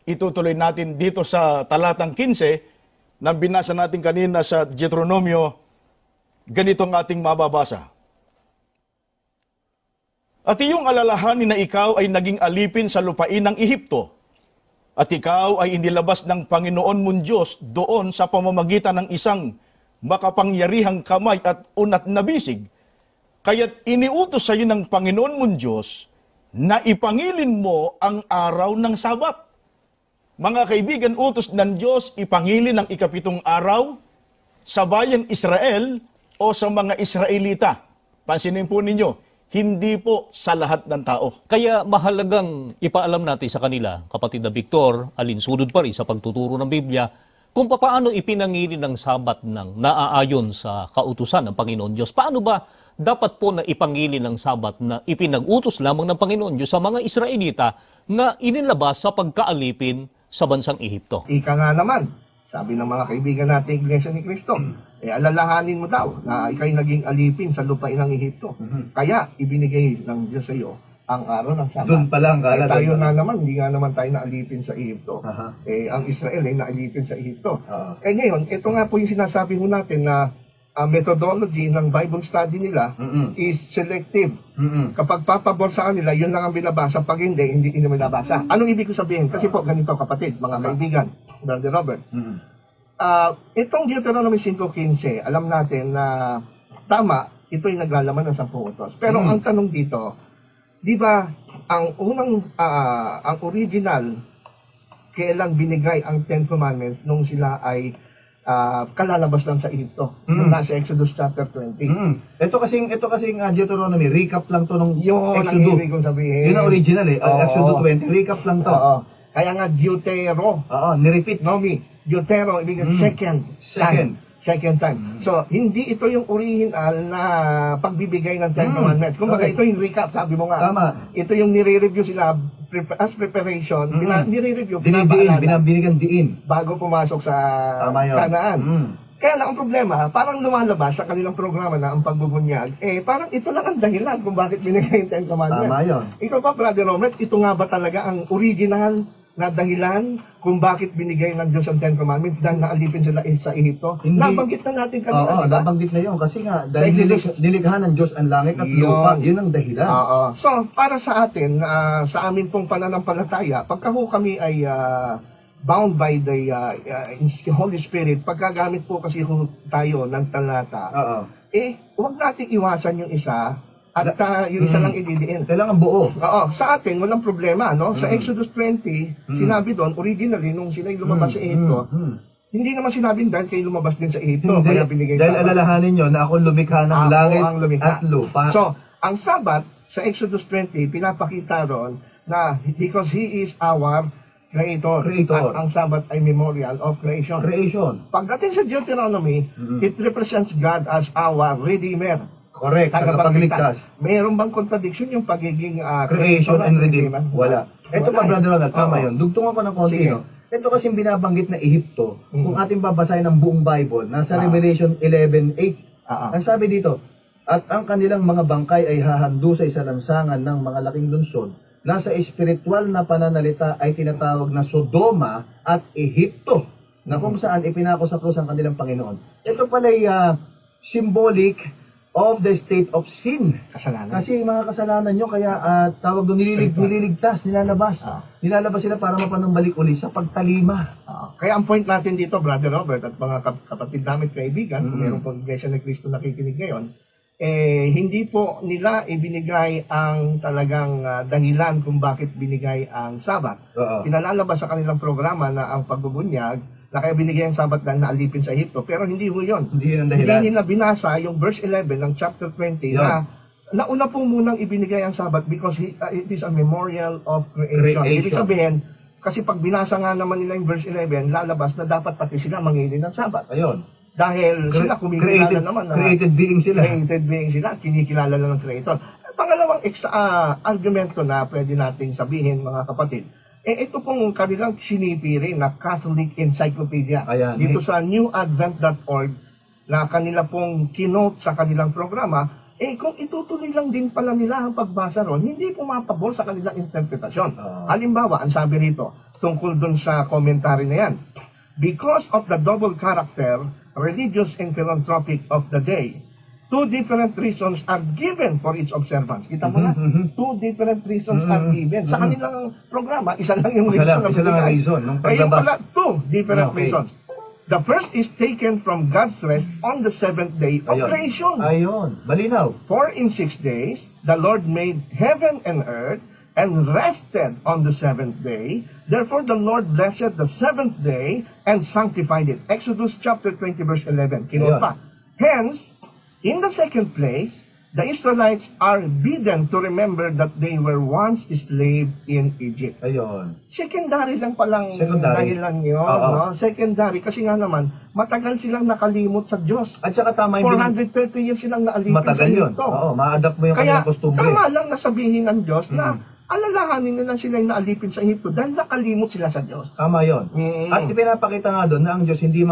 Itutuloy natin dito sa talatang 15 na binasa natin kanina sa Deuteronomio, ganito ang ating mababasa. At iyong alalahanin na ikaw ay naging alipin sa lupain ng Ehipto, at ikaw ay inilabas ng Panginoon mong Diyos doon sa pamamagitan ng isang makapangyarihang kamay at unat na bisig. Kaya't iniutos sa iyo ng Panginoon mong Diyos na ipangilin mo ang araw ng Sabat. Mga kaibigan, utos ng Diyos ipangilin ang 7 araw sa bayang Israel o sa mga Israelita. Pansinin po ninyo, hindi po sa lahat ng tao. Kaya mahalagang ipaalam natin sa kanila, kapatid na Victor, alinsunod pa rin sa pagtuturo ng Biblia, kung paano ipinangili ng sabat ng naaayon sa kautusan ng Panginoon Diyos. Paano ba dapat po na ipangili ng sabat na ipinag-utos lamang ng Panginoon Diyos sa mga Israelita na inilabas sa pagkaalipin sa bansang Ehipto? Ika nga naman, sabi ng mga kaibigan natin, Iglesia ni Cristo, alalahanin mo daw na ikay naging alipin sa lupain ng Ehipto. Kaya, ibinigay ng Diyos sa iyo ang araw ng Sabat. Doon pa lang, kala tayo doon. na naman, hindi nga naman tayo naalipin sa Ehipto. Aha. Ang Israel ay naalipin sa Ehipto. Oo. Ngayon, ito nga po yung sinasabi mo natin na methodology ng Bible study nila is selective. Kapag papabor sa kanila, yun lang ang binabasa. Pag hindi, hindi binabasa. Anong ibig ko sabihin? Kasi po, ganito kapatid, mga kaibigan, Brother Robert. Itong Deuteronomy 5:15, alam natin na tama, ito'y naglalaman ng 10 utos. Pero ang tanong dito, di ba, ang original, kailan binigay ang 10 Commandments nung sila ay kalalabas lang sa Ehipto. Yung nasa Exodus chapter 20. Ito kasing Deuteronomy, recap lang to nung Yun ang Exodus. ibig kong sabihin. Yun ang original Oo. Exodus 20, recap lang to. Oo. Kaya nga Deutero, Nirepeat. Deutero, ibig sabihin second time. So, hindi ito yung original na pagbibigay ng 10 Commandments. Kumbaga, Correct. ito yung recap, sabi mo nga. Tama. Ito yung nire-review sila as preparation, nire-review, Binibigyan diin. bago pumasok sa Tama yun. Kanaan. Kaya lang ang problema, parang lumalabas sa kanilang programa na ang pagbubunyag, parang ito lang ang dahilan kung bakit binigay yung 10 Commandments. Tama yun. Ikaw pa, Brother Robert, ito nga ba talaga ang original na dahilan kung bakit binigay ng Diyos ang 10 Commandments dahil naalipin sila sa Ehipto? Hindi. Nabanggit na natin kanina, Oo, diba? nabanggit na yun. Kasi nga, dahil Exodus. nilikha ng Diyos ang langit at Yun. lupa, yun ang dahilan. Oo. So, para sa atin, sa amin pong pananampalataya, pagka ho kami ay bound by the Holy Spirit, pagkagamit po kasi ho tayo ng talata, Oo. huwag natin iwasan yung isa at yung isa lang ididiin. Kailangan buo. Oo, sa atin, walang problema, no? Sa Exodus 20, sinabi doon, originally, nung sila lumabas sa Ehipto, hindi naman sinabing dahil kayo lumabas din sa Ehipto, kaya binigay Dahil sa alalahanin nyo na ako lumikha ng Ako langit ang lumikha. at lupa. So, ang Sabat sa Exodus 20, pinapakita ron na because He is our Creator. Creator. At ang Sabat ay memorial of creation. Creation. Pagdating sa Deuteronomy, it represents God as our Redeemer. Correct. Tagapagligtas. Mayroon bang contradiction yung pagiging Creation and Redeemer. Wala. Ito pa, Wala. Brother Ronald, tama Oo. yun. Dugtungan ko ng konti, Sige. no? Ito kasing binabanggit na Ehipto, kung ating babasahin ang buong Bible, nasa Revelation 11:8. Ang sabi dito, at ang kanilang mga bangkay ay hahandusay sa lansangan ng mga laking lunsod, nasa espiritual na pananalita ay tinatawag na Sodoma at Ehipto, na kung saan ipinako sa krus ang kanilang Panginoon. Ito pala ay symbolic of the state of sin. Kasalanan. Kasi mga kasalanan nyo, kaya tawag doon, nililigtas, nilalabas. Nilalabas sila para mapanumbalik uli sa pagtalima. Kaya ang point natin dito, Brother Robert, at mga kapatid namin kaibigan, kung meron pong Iglesia ni Cristo nakikinig ngayon, hindi po nila ibinigay ang talagang dahilan kung bakit binigay ang Sabat. Pinalalabas sa kanilang programa na ang pagbubunyag, na kaya binigay ang Sabat dahil naalipin sa Ehipto. Pero hindi mo yun. Hindi yun ang dahilan. Hindi nila binasa yung verse 11 ng chapter 20 na nauna po munang ibinigay ang Sabat because it is a memorial of creation. Ibig sabihin, kasi pag binasa nga naman nila yung verse 11, lalabas na dapat pati sila mangili ng Sabat. Ayun. Dahil sila kumikilala naman. Created being sila. Created being sila. Kinikilala lang ng Creator. Pangalawang argumento na pwede nating sabihin, mga kapatid, ito pong kanilang sinipiri na Catholic Encyclopedia. Ayan. Dito sa newadvent.org na kanila pong kinote sa kanilang programa, kung itutuloy lang din pala nila ang pagbasa ron, hindi pumapabor sa kanilang interpretasyon. Halimbawa, ang sabi rito, tungkol dun sa commentary na yan, because of the double character, religious and philanthropic of the day, two different reasons are given for its observance. Kita mo na? Two different reasons are given. Sa kanilang programa, isa lang yung reason. Isa lang ang reason. Nung Ayun paglabas. pala, two different reasons. The first is taken from God's rest on the seventh day of creation. Ayun. Malinaw. For in 6 days, the Lord made heaven and earth, and rested on the seventh day. Therefore, the Lord blessed the seventh day and sanctified it. Exodus chapter 20, verse 11. Kinot pa. Hence, in the second place, the Israelites are bidden to remember that they were once slave in Egypt. Ayun. Secondary lang palang Secondary. dahilan yun. No? Secondary, kasi nga naman, matagal silang nakalimot sa Diyos. At saka tama yung 430 years silang naalipin sa matagal yun. Egypto. Oo, ma-adapt mo yung Kaya, kanyang kostumbre. tama lang na sabihin ng Diyos na alalahanin nila sila yung naalipin sa Egypto dahil nakalimot sila sa Diyos. Tama yun. At ipinapakita nga doon na ang Diyos hindi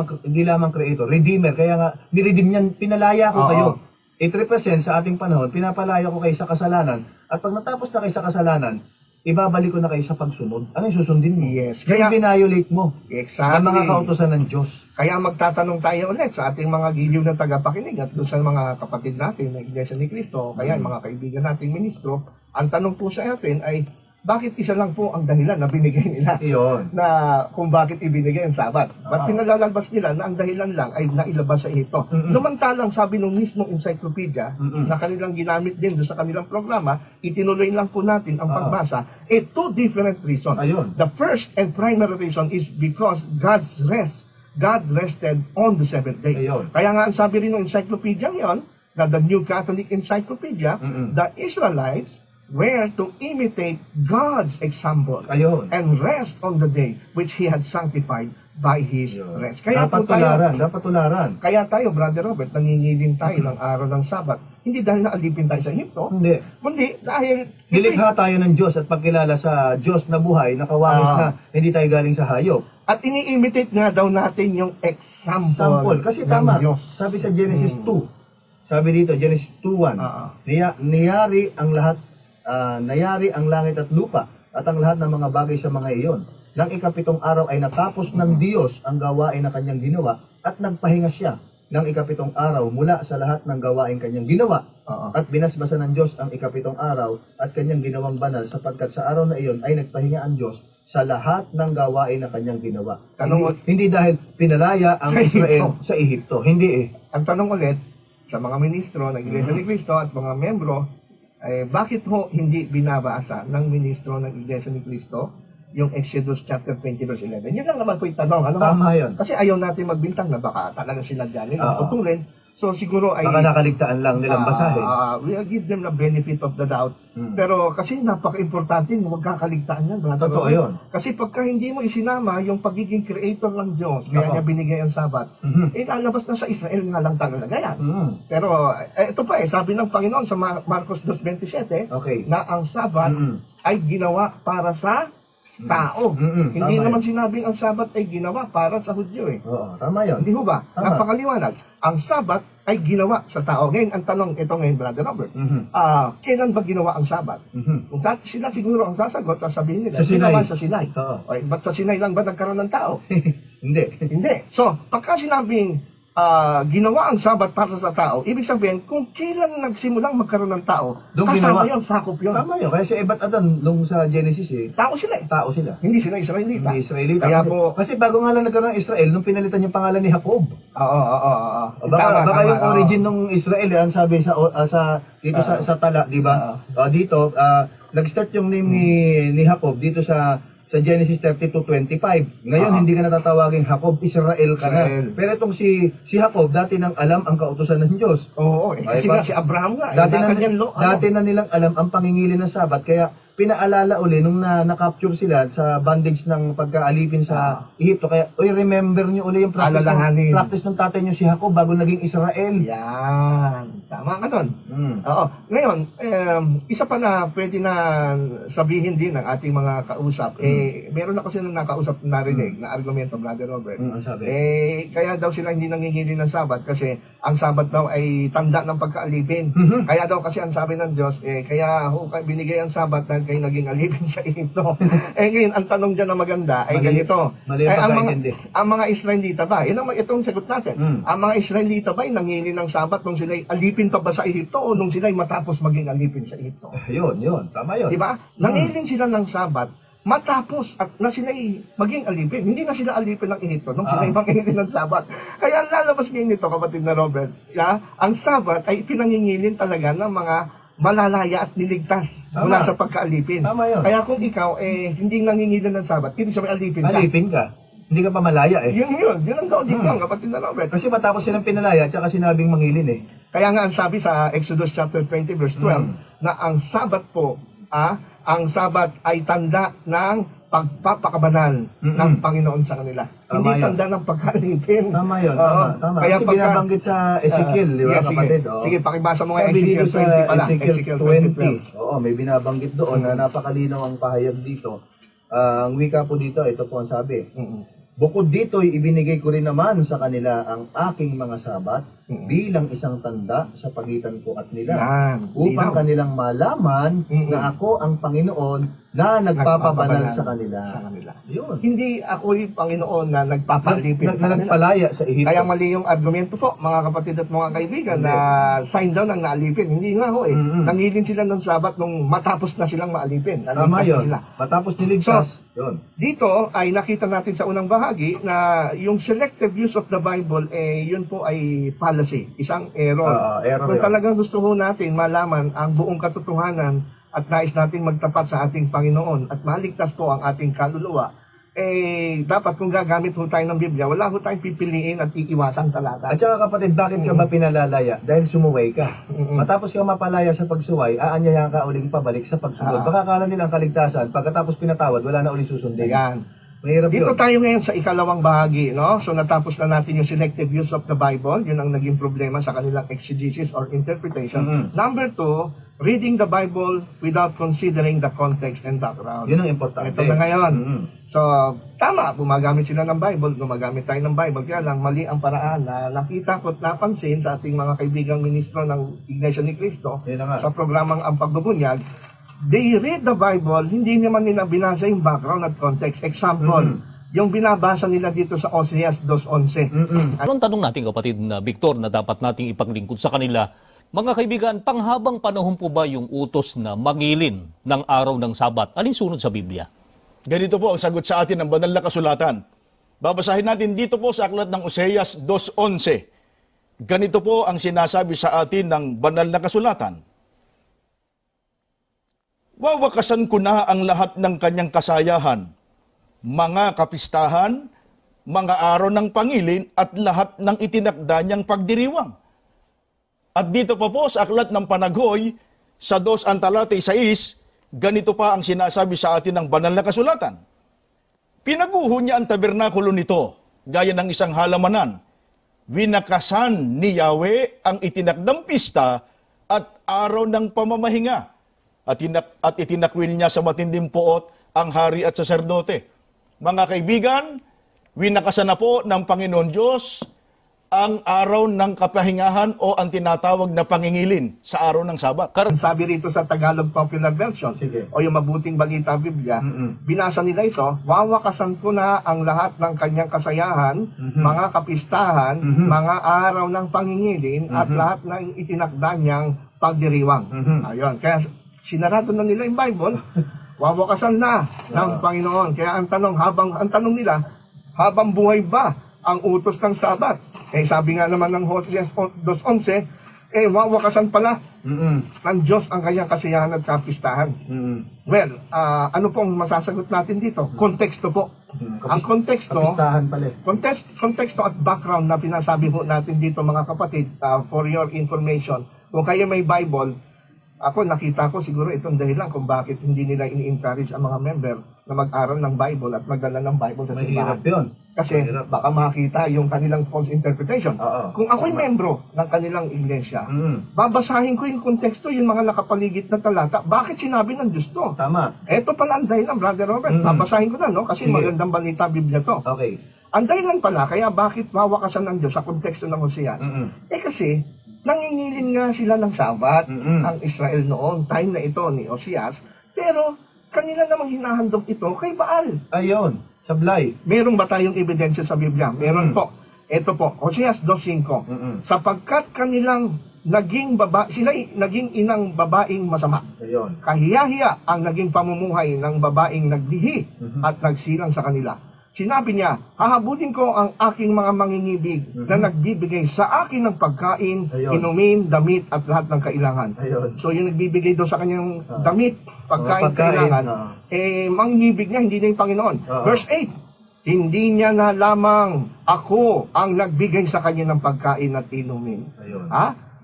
lamang creator, redeemer. Kaya nga, niredeem niyan, pinalaya ko kayo. It represents sa ating panahon, pinapalaya ko kayo sa kasalanan. At pag natapos na kayo sa kasalanan, ibabalik ko na kayo sa pagsunod. Ano yung susundin mo? Yes. Kaya violate mo. Exactly. Ang mga kautosan ng Diyos. Kaya magtatanong tayo ulit sa ating mga giliw na tagapakinig at doon sa mga kapatid natin na Iglesia ni Cristo, kaya mga kaibigan nating ministro, ang tanong po sa atin ay, bakit isa lang po ang dahilan na binigay nila Iyon. na kung bakit ibinigay ang Sabat? Ba't pinalalabas nila na ang dahilan lang ay nailabas sa ito? Samantalang sabi nung mismong encyclopedia na kanilang ginamit din doon sa kanilang programa, itinuloy lang po natin ang pagbasa, two different reasons. Ayun. The first and primary reason is because God's rest. God rested on the seventh day. Ayun. Kaya nga ang sabi rin ng encyclopedia yon, na the New Catholic Encyclopedia, the Israelites were to imitate God's example Ayun. and rest on the day which He had sanctified by His rest. Kaya Dapat po tayo, tularan. kaya tayo, Brother Robert, nangingilin tayo ng araw ng Sabat. Hindi dahil naalipin tayo sa Egypto, Hindi. kundi dahil Nilikha tayo ng Diyos at pagkilala sa Diyos na buhay, nakawangis na hindi tayo galing sa hayop. at ini-imitate nga daw natin yung example Kasi ng tama, Diyos. sabi sa Genesis 2, sabi dito, Genesis 2:1, niyari ang lahat, nayari ang langit at lupa at ang lahat ng mga bagay sa mga iyon. Nang ikapitong araw ay natapos ng Diyos ang gawain na kanyang ginawa at nagpahinga siya ng ikapitong araw mula sa lahat ng gawain kanyang ginawa. At binasbasan ng Diyos ang ikapitong araw at kanyang ginawang banal sapagkat sa araw na iyon ay nagpahinga ang Diyos sa lahat ng gawain na kanyang ginawa. Hindi dahil pinalaya ang Israel sa Ehipto. Hindi Ang tanong ulit sa mga ministro ng Iglesia ni Cristo at mga membro, bakit ho hindi binabasa ng ministro ng Iglesia ni Cristo yung Exodus chapter 20 verse 11? Yan lang naman po yung tanong. Ano Tama yun. Kasi ayaw natin magbintang na baka talagang sinadya nila putulin. So siguro ay Baka nakaligtaan lang nilang basahin. we'll give them the benefit of the doubt. Pero kasi napaka-importante huwag kakaligtaan yan. Totoo yun. Kasi pagka hindi mo isinama yung pagiging creator ng Diyos, kaya niya binigay ang Sabat, lalabas na sa Israel nga lang talaga yan. Pero ito pa sabi ng Panginoon sa Marcos 2:27, na ang Sabat ay ginawa para sa tao. Hindi naman sinabing ang Sabat ay ginawa para sa Hudyo Oo, tama yun. Hindi ho ba? Napakaliwanag. Ang Sabat ay ginawa sa tao. Ngayon, ang tanong ito ngayon, Brother Robert, kailan ba ginawa ang Sabat? Kung sila siguro ang sasagot, sasabihin nila, Sa Sinai. ginawa sa Sinai. Oo. Ba't sa Sinai lang ba nagkaroon ng tao? Hindi. Hindi. So, pagka sinabing ginawa ang Sabat para sa tao, ibig sabihin, kung kailan nagsimulang magkaroon ng tao, Doon kasama ginawa. yun, sakop yun. Tama yun. Kaya si Ebat Adan, nung sa Genesis Tao sila eh. tao sila. Hindi sila Israelita. Hindi Israelita. Kaya kasi, po, kasi bago nga lang nagkaroon ng Israel, nung pinalitan yung pangalan ni Jacob. oo. Baka yung origin ng Israel, yan sabi dito sa tala, di ba? Dito, nag-start yung name ni Jacob dito sa Genesis 32:25. Ngayon, hindi ka natatawagin Jacob, Israel ka na. Israel. Pero itong si Jacob, dati nang alam ang kautusan ng Diyos. Oo, kasi nga si Abraham nga. Dati na nilang alam ang pangingili ng Sabat, kaya pinaalala uli nung na-capture sila sa bondage ng pagkaalipin sa Ehipto. Kaya, remember nyo uli yung Alalahanin. practice ng tatay nyo si Jacob bago naging Israel. Yan. Tama ka doon. Mm. Oo. Ngayon, isa pa na pwede na sabihin din ng ating mga kausap, meron na kasi nung nakausap narinig na argumento, Brother Robert. Ang sabi. Kaya daw sila hindi nangingili ng Sabat kasi ang Sabat daw ay tanda ng pagkaalipin. Kaya daw kasi ang sabi ng Diyos, kaya binigay ang Sabat dahil kayo naging alipin sa Ehipto. Ngayon, ang tanong dyan na maganda ay ganito. Mali ang pagkaintindi. Ang mga Israelita ba, itong sagot natin, ang mga Israelita ba ay nangili ng Sabat nung sila'y alipin pa ba sa Ehipto o nung sila'y matapos maging alipin sa Ehipto? Yun. Tama yun. Diba? Nangilin sila ng Sabat matapos at na sila'y maging alipin. Hindi na sila alipin ng Ehipto nung sila'y mangingilin ng Sabat. Kaya ang lalabas ngayon nito, kapatid na Robert, ang Sabat ay pinangingilin talaga ng mga malalaya at niligtas mula sa pagkaalipin. Tama yun. Kaya kung ikaw hindi nangingilin ng Sabat, ibig sabihin alipin ka. Alipin ka. Hindi ka pa malaya eh. Yun ang kaudip lang, kapatid na Robert. Kasi matapos silang pinalaya, tsaka sinabing mangilin eh. Kaya nga ang sabi sa Exodus chapter 20 verse 12 na ang Sabat po, ang Sabat ay tanda ng pagpapakabanal ng Panginoon sa kanila. Tama Hindi yun. tanda ng pagkalipin. Tama yun. Oo. Tama. Kaya Kasi binabanggit sa Ezekiel, di ba, kapatid? Oo. Sige, pakibasa mo nga Sabi Ezekiel dito 20 pala. Ezekiel 20. Oo, may binabanggit doon na napakalinaw ang pahayag dito. Ang wika po dito, ito po ang sabi. Bukod dito, ibinigay ko rin naman sa kanila ang aking mga Sabat bilang isang tanda sa pagitan ko at nila. Yan. Upang Linaw. kanilang malaman na ako ang Panginoon na nagpapabanal sa kanila. Yun. Hindi ako yung Panginoon na nagpapalipin sa kanila. Nagpalaya sa Ehipto. Kaya mali yung argumento po, mga kapatid at mga kaibigan, na sign daw ng naalipin. Hindi nga ho eh. Nangilin sila ng Sabat nung matapos na silang maalipin. Tama Naligtas na yun. sila. Matapos niligtas, yun. Dito ay nakita natin sa unang bahagi na yung selective use of the Bible, yun po ay fallacy, isang error. Error Kung yun. talagang gusto ho natin malaman ang buong katotohanan at nais natin magtapat sa ating Panginoon at maligtas po ang ating kaluluwa, dapat kung gagamit ho tayo ng Biblia, wala ho tayong pipiliin at iiwasan talata. At saka kapatid, bakit ka ba pinalalaya? Dahil sumuway ka. Matapos ka mapalaya sa pagsuway, aanyayahan ka uling pabalik sa pagsunod. Baka akala nila ang kaligtasan, pagkatapos pinatawad, wala na uling susundin. Ayan. Mahirap Dito yun. tayo ngayon sa ikalawang bahagi, no? So natapos na natin yung selective use of the Bible, yun ang naging problema sa kanilang exegesis or interpretation. Number 2, reading the Bible without considering the context and background. Yun ang importante. Ito na ngayon. So, tama, gumagamit sila ng Bible, gumagamit tayo ng Bible, kaya lang mali ang paraan na nakita ko at napansin sa ating mga kaibigang ministro ng Iglesia ni Cristo Yun na nga. sa programang Ang Pagbubunyag. They read the Bible, hindi naman nila binasa yung background at context. Example, yung binabasa nila dito sa Oseas 2:11. Anong tanong natin, kapatid na Victor, na dapat nating ipaglingkod sa kanila? Mga kaibigan, panghabang panahon po ba yung utos na mangilin ng araw ng Sabat? Alinsunod sa Biblia? Ganito po ang sagot sa atin ng banal na kasulatan. Babasahin natin dito po sa aklat ng Oseas 2:11. Ganito po ang sinasabi sa atin ng banal na kasulatan. Wawakasan ko na ang lahat ng kanyang kasayahan, mga kapistahan, mga araw ng pangilin at lahat ng itinakda niyang pagdiriwang. At dito pa po sa aklat ng Panaghoy, sa 2 ang talata 6, ganito pa ang sinasabi sa atin ng banal na kasulatan. Pinaguho niya ang tabernakulo nito, gaya ng isang halamanan. Winakasan ni Yahweh ang itinakdang pista at araw ng pamamahinga. At itinakwil niya sa matinding poot ang hari at saserdote. Mga kaibigan, winakasan na po ng Panginoon Diyos ang araw ng kapahingahan o ang tinatawag na pangingilin sa araw ng Sabat. Sabi rito sa Tagalog Popular Version, Sige. o yung Mabuting Balita Biblia, binasa nila ito, wawakasan ko na ang lahat ng kanyang kasayahan, mga kapistahan, mga araw ng pangingilin, at lahat ng itinakda niyang pagdiriwang. Ayun. Kaya sinarado na nila yung Bible, wawakasan na ng Panginoon. Kaya ang tanong nila, habang buhay ba ang utos ng Sabat? Sabi nga naman ng Hosea 2:11, wawakasan pala ng Diyos ang kanyang kasiyahan at kapistahan. Well, ano pong masasagot natin dito? Konteksto po. Ang konteksto, Kapistahan pala. konteksto at background na pinasabi po natin dito mga kapatid, for your information. Kung kayo may Bible, ako nakita ko siguro itong dahilan kung bakit hindi nila ini-encourage ang mga member na mag-aral ng Bible at magdala ng Bible sa simbahan. Mahirap yun. Kasi Mahirap. baka makita yung kanilang false interpretation. Oo. Kung ako'y membro ng kanilang iglesia, babasahin ko yung konteksto, yung mga nakapaligid na talata. Bakit sinabi ng Diyos to? Tama. Eto pala ang dahilan, Brother Robert. Babasahin ko na, no? Kasi Sige. magandang balita Biblia to. Okay. Ang dahilan pala, kaya bakit wawakasan ng Diyos sa konteksto ng Hoseas? Kasi, nangingilin nga sila ng Sabat, ang Israel noon, time na ito ni Hoseas, pero kanila namang hinahandog ito kay Baal. Ayun. Sablay. Meron ba tayong ebidensya sa Biblia? Meron po. Ito po, Hoseas 2:5. Sapagkat kanilang sila'y naging inang babaeng masama. Ayun. Kahiyahiya ang naging pamumuhay ng babaeng nagdihi at nagsilang sa kanila. Sinabi niya, hahabulin ko ang aking mga mangingibig na nagbibigay sa akin ng pagkain, Ayun. inumin, damit at lahat ng kailangan. Ayun. So yung nagbibigay doon sa kanyang damit, pagkain, Pagkain, kailangan, mangingibig niya, hindi niya yung Panginoon. Verse 8, hindi niya na lamang ako ang nagbigay sa kanya ng pagkain at inumin. Ayun.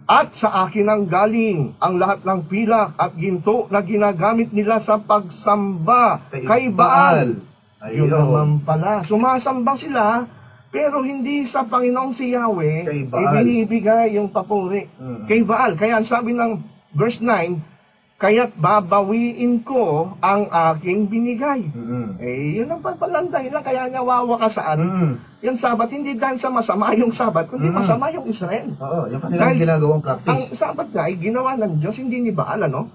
At sa akin ang galing ang lahat ng pilak at ginto na ginagamit nila sa pagsamba kay Baal. Yun Ayun. naman pala. Sumasamba sila, pero hindi sa Panginoong si Yahweh, Kay Baal. ibinibigay yung papuri. Kay Baal. Kaya ang sabi ng verse 9, kaya't babawiin ko ang aking binigay. Yun ang papalanday lang, kaya niya wawakasan. Yung Sabat, hindi dahil sa masama yung Sabat, kundi masama yung Israel. Oo, yung kanilang ginagawang Ang practice. Sabat nga ay ginawa ng Diyos, hindi ni Baal, ano?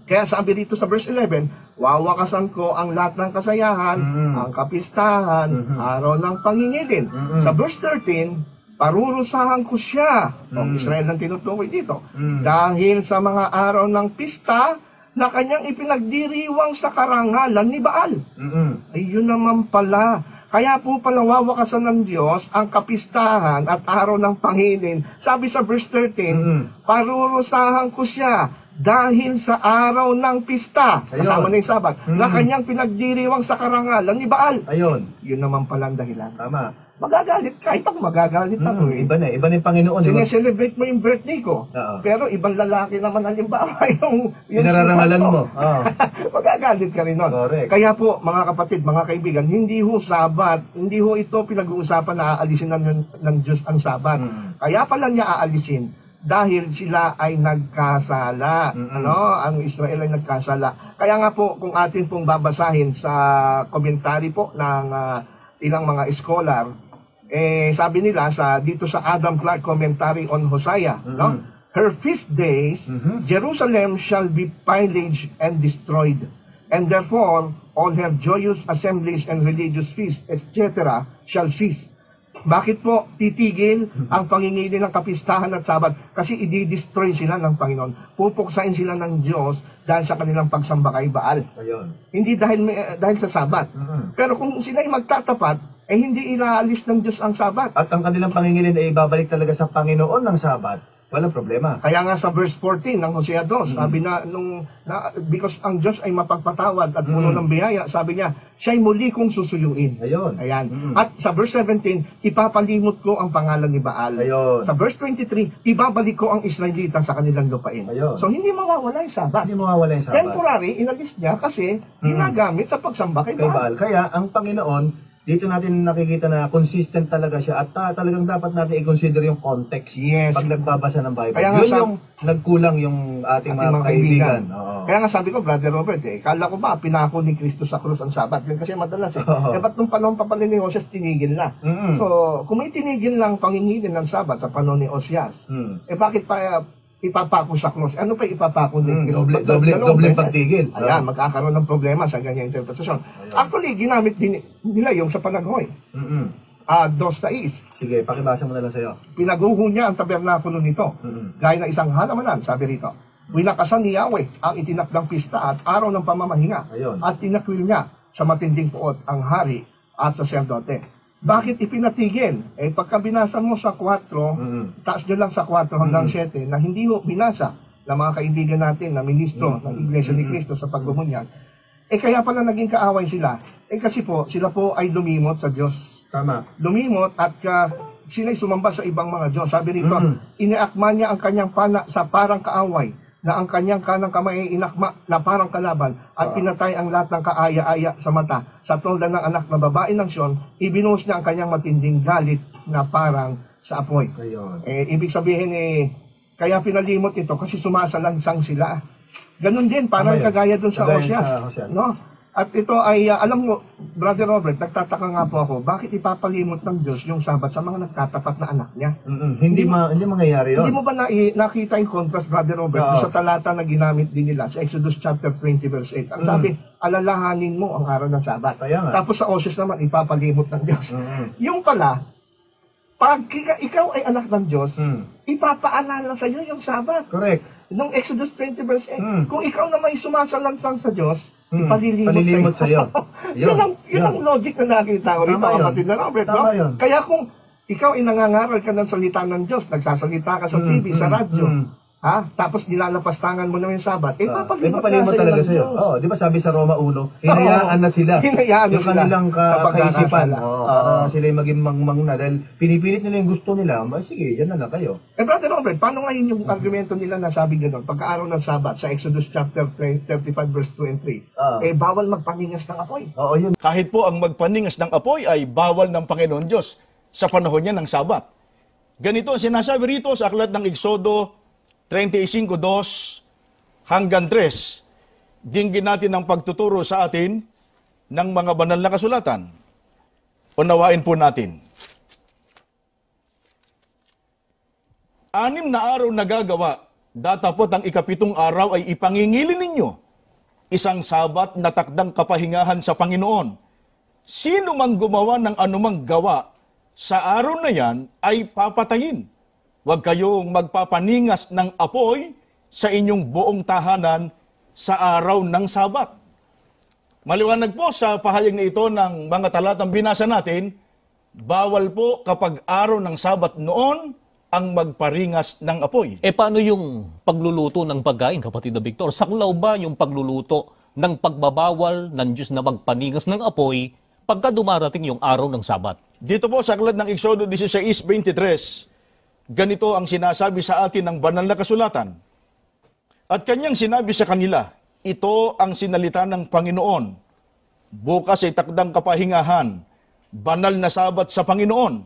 Kaya sabi dito sa verse 11, wawakasan ko ang lahat ng kasayahan, ang kapistahan, araw ng pangingilin. Sa verse 13, parurusahan ko siya, o Israel ang tinutukoy dito, dahil sa mga araw ng pista na kanyang ipinagdiriwang sa karangalan ni Baal. Ayun naman pala. Kaya po pala wawakasan ng Diyos ang kapistahan at araw ng pangilin. Sabi sa verse 13, parurusahan ko siya dahil sa araw ng pista, Ayun. kasama na yung Sabat, na kanyang pinagdiriwang sa karangalan ni Baal. Ayun. Yun naman pala ang dahilan. Tama. Magagalit, kahit ako magagalit ako eh. Iba na yung Panginoon. Diba? Sineselebrate mo yung birthday ko. Oo. Pero ibang lalaki naman halimbawa yung Pinararangalan sukat mo. Oo. Magagalit ka rin nun. Correct. Kaya po, mga kapatid, mga kaibigan, hindi ho Sabat, hindi ho ito pinag-uusapan na aalisin ng Diyos ang Sabat. Kaya pala niya aalisin dahil sila ay nagkasala. Ang Israel ay nagkasala. Kaya nga po, kung atin pong babasahin sa komentary po ng ilang mga scholar, sabi nila dito sa Adam Clark Commentary on Hosea, no? Her feast days, Jerusalem shall be pillaged and destroyed, and therefore all her joyous assemblies and religious feasts, etc., shall cease. Bakit po titigil ang pangingili ng kapistahan at Sabat? Kasi i-destroy sila ng Panginoon. Pupuksain sila ng Diyos dahil sa kanilang pagsamba kay Baal. Ayun. Hindi dahil sa Sabat. Pero kung sila ay magtatapat, hindi ilaalis ng Diyos ang Sabat. At ang kanilang pangingilin ay ibabalik talaga sa Panginoon ng Sabat. Walang problema. Kaya nga sa verse 14 ng Hosea 2, sabi because ang Diyos ay mapagpatawad at puno ng biyaya, sabi niya, siya'y muli kong susuyuin. Ayun. Ayan. At sa verse 17, ipapalimot ko ang pangalan ni Baal. Ayun. Sa verse 23, ibabalik ko ang Israelita sa kanilang lupain. Ayun. So hindi mawawala yung Sabat. Hindi mawawala yung Sabat. Temporary, inalis niya kasi ginagamit sa pagsamba kay Kay Baal. Baal. Kaya ang Panginoon, dito natin nakikita na consistent talaga siya at talagang dapat natin i-consider yung context Yes. pag nagbabasa ng Bible. Kaya nga Yun yung nagkulang yung ating mga kaibigan. Oo. Kaya nga sabi ko, Brother Robert, kala ko ba, pinako ni Kristo sa krus ang Sabat? Yun kasi madalas ba't nung panahon pa pala ni Osias, tinigil na? So, kung may tinigil lang pangingilin ng Sabat sa panahon ni Osias, bakit pa ipapako sa krus? Ano pa ipapako ni Kristo? Doble pagtigil. Ayan, magkakaroon ng problema sa ganyang interpretasyon. Actually, ginamit din nila yung sa Panaghoy. 2:6. Sige, pakibasa mo na lang sa'yo. Pinaguho niya ang tabernakulo nito. Gaya ng isang halamanan, sabi rito. Winakasan ni Yahweh ang itinakdang pista at araw ng pamamahinga. Ayun. At tinakwil niya sa matinding puot ang hari at saserdote. Bakit ipinatigil? Pagka binasa mo sa 4, taas nyo lang sa 4 hanggang 7, na hindi ho binasa ng mga kaibigan natin na ministro ng Iglesia ni Cristo sa pagbubunyag, kaya pala naging kaaway sila. Kasi po, sila po ay lumimot sa Diyos. Tama. Lumimot at sila'y sumamba sa ibang mga Diyos. Sabi rito, iniakma niya ang kanyang pana sa parang kaaway, na ang kanyang kanang kamay ay inakma na parang kalaban, at pinatay ang lahat ng kaaya-aya sa mata. Sa tolda ng anak na babae ng Sion, ibinuhos niya ang kanyang matinding galit na parang sa apoy. Ayun. Ibig sabihin, kaya pinalimot ito kasi sumasalansang sila. Ganon din, parang Tama yun. kagaya dun sa Kagaya Osias. sa Osias. No? At ito ay, alam mo, Brother Robert, nagtataka nga po ako, bakit ipapalimot ng Diyos yung Sabat sa mga nagkatapat na anak niya? Hindi mangyayari yun. Hindi mo ba nakita yung contrast, Brother Robert, Oo. sa talata na ginamit din nila sa Exodus chapter 20 verse 8? Ang sabi, alalahanin mo ang araw ng Sabat. Kaya nga. Tapos sa Osias naman, ipapalimot ng Diyos. Yung pala, pag ikaw ay anak ng Diyos, ipapaalala sa iyo yung Sabat. Correct. Nung Exodus 20 verse 8, kung ikaw na may sumasalansang sa Diyos, ipalilimot Palilimot sa iyo. Yun. Yun ang logic na nakita ko rito, Tama yun. kapatid na Robert. Tama No? yun. Kaya kung ikaw ay nangangaral ka ng salita ng Diyos, nagsasalita ka sa TV, sa radyo, tapos nilalapastangan mo na yung Sabat, papalimot Papalimot na talaga sa'yo ng sa'yo. Diyos. Di ba sabi sa Roma 1, hinayaan na sila. Hinayaan na yung sila kanilang sa kaisipan. pagkakasala. Para sila maging mangmang na. Dahil pinipilit nila yung gusto nila. Sige, yan na lang kayo. Brother Robert, paano ngayon yung argumento nila na sabi gano'n, pagka-araw ng Sabat, sa Exodus chapter 35 verse 2 and 3, bawal magpaningas ng apoy. Oo, yun. Kahit po ang magpaningas ng apoy ay bawal ng Panginoon Diyos sa panahon niya ng Sabat. Ganito ang sinasabi rito sa aklat ng Exodo 35:2 hanggang 3. Dinggin natin ang pagtuturo sa atin ng mga banal na kasulatan. Unawain po natin. 6 na araw na gagawa, datapot ang 7 araw ay ipangingilin ninyo. Isang Sabat na takdang kapahingahan sa Panginoon. Sino mang gumawa ng anumang gawa sa araw na yan ay papatayin. Huwag kayong magpapaningas ng apoy sa inyong buong tahanan sa araw ng Sabat. Maliwanag po sa pahayag na ito ng mga talatang binasa natin, bawal po kapag araw ng Sabat noon ang magparingas ng apoy. Paano yung pagluluto ng pagkain, kapatid na Victor? Saklaw ba yung pagluluto ng pagbabawal ng Diyos na magpaningas ng apoy pagka dumarating yung araw ng Sabat? Dito po sa aklat ng Exodo 16:23, ganito ang sinasabi sa atin ng banal na kasulatan. At kanyang sinabi sa kanila, ito ang sinalita ng Panginoon. Bukas ay takdang kapahingahan, banal na Sabat sa Panginoon.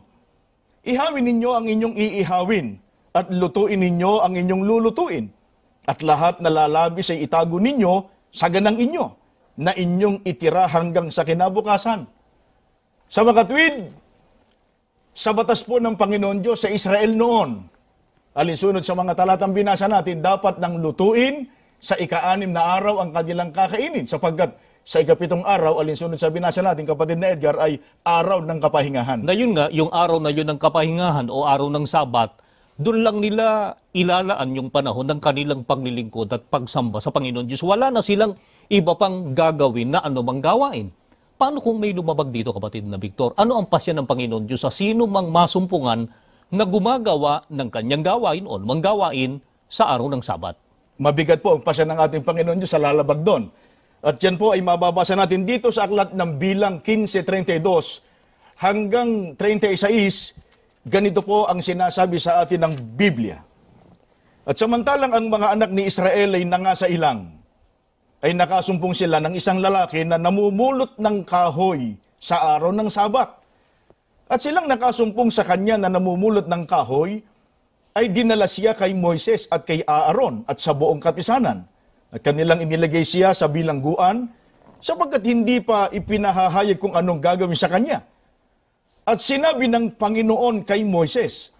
Ihawin ninyo ang inyong iihawin, at lutuin ninyo ang inyong lulutuin. At lahat na lalabis ay itago ninyo sa ganang inyo, na inyong itira hanggang sa kinabukasan. Sa makatwid, sa batas po ng Panginoon Diyos sa Israel noon, alinsunod sa mga talatang binasa natin, dapat nang lutuin sa 6 na araw ang kanilang kakainin, sapagkat sa 7 araw, alinsunod sa binasa natin, kapatid na Edgar, ay araw ng kapahingahan. Na yun nga, yung araw na yun ng kapahingahan o araw ng Sabat, doon lang nila ilalaan yung panahon ng kanilang paglilingkod at pagsamba sa Panginoon Diyos. Wala na silang iba pang gagawin na anumang gawain. Paano kung may lumabag dito, kapatid na Victor? Ano ang pasya ng Panginoon Diyos sa sino mang masumpungan na gumagawa ng kanyang gawain o anumang gawain sa araw ng Sabat? Mabigat po ang pasya ng ating Panginoon Diyos sa lalabag doon. At yan po ay mababasa natin dito sa aklat ng Bilang 15:32 hanggang 36. Ganito po ang sinasabi sa atin ng Biblia. At samantalang ang mga anak ni Israel ay nangasa ilang, ay nakasumpong sila ng isang lalaki na namumulot ng kahoy sa araw ng Sabat. At silang nakasumpong sa kanya na namumulot ng kahoy, ay dinala siya kay Moises at kay Aaron at sa buong kapisanan. at kanilang inilagay siya sa bilangguan sapagkat hindi pa ipinahahayag kung anong gagawin sa kanya. At sinabi ng Panginoon kay Moises,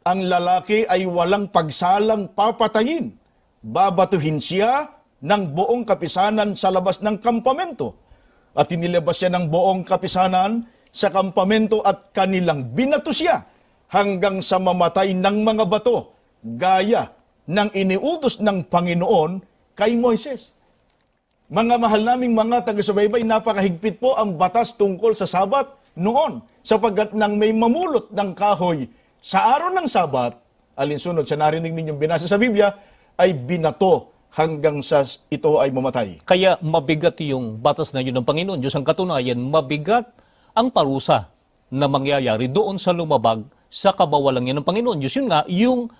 ang lalaki ay walang pagsalang papatayin. Babatuhin siya ng buong kapisanan sa labas ng kampamento. At inilabas siya ng buong kapisanan sa kampamento at kanilang binato siya hanggang sa mamatay ng mga bato, gaya ng iniutos ng Panginoon kay Moises. Mga mahal naming mga taga-subaybay, napakahigpit po ang batas tungkol sa Sabat noon, sapagkat nang may mamulot ng kahoy sa araw ng Sabat, alinsunod sa narinig ninyong binasa sa Biblia, ay binato hanggang sa ito ay mamatay. Kaya mabigat yung batas na yun ng Panginoon Diyos. Ang katunayan, mabigat ang parusa na mangyayari doon sa lumabag sa kabawalan yan ng Panginoon Diyos. Yun nga, yung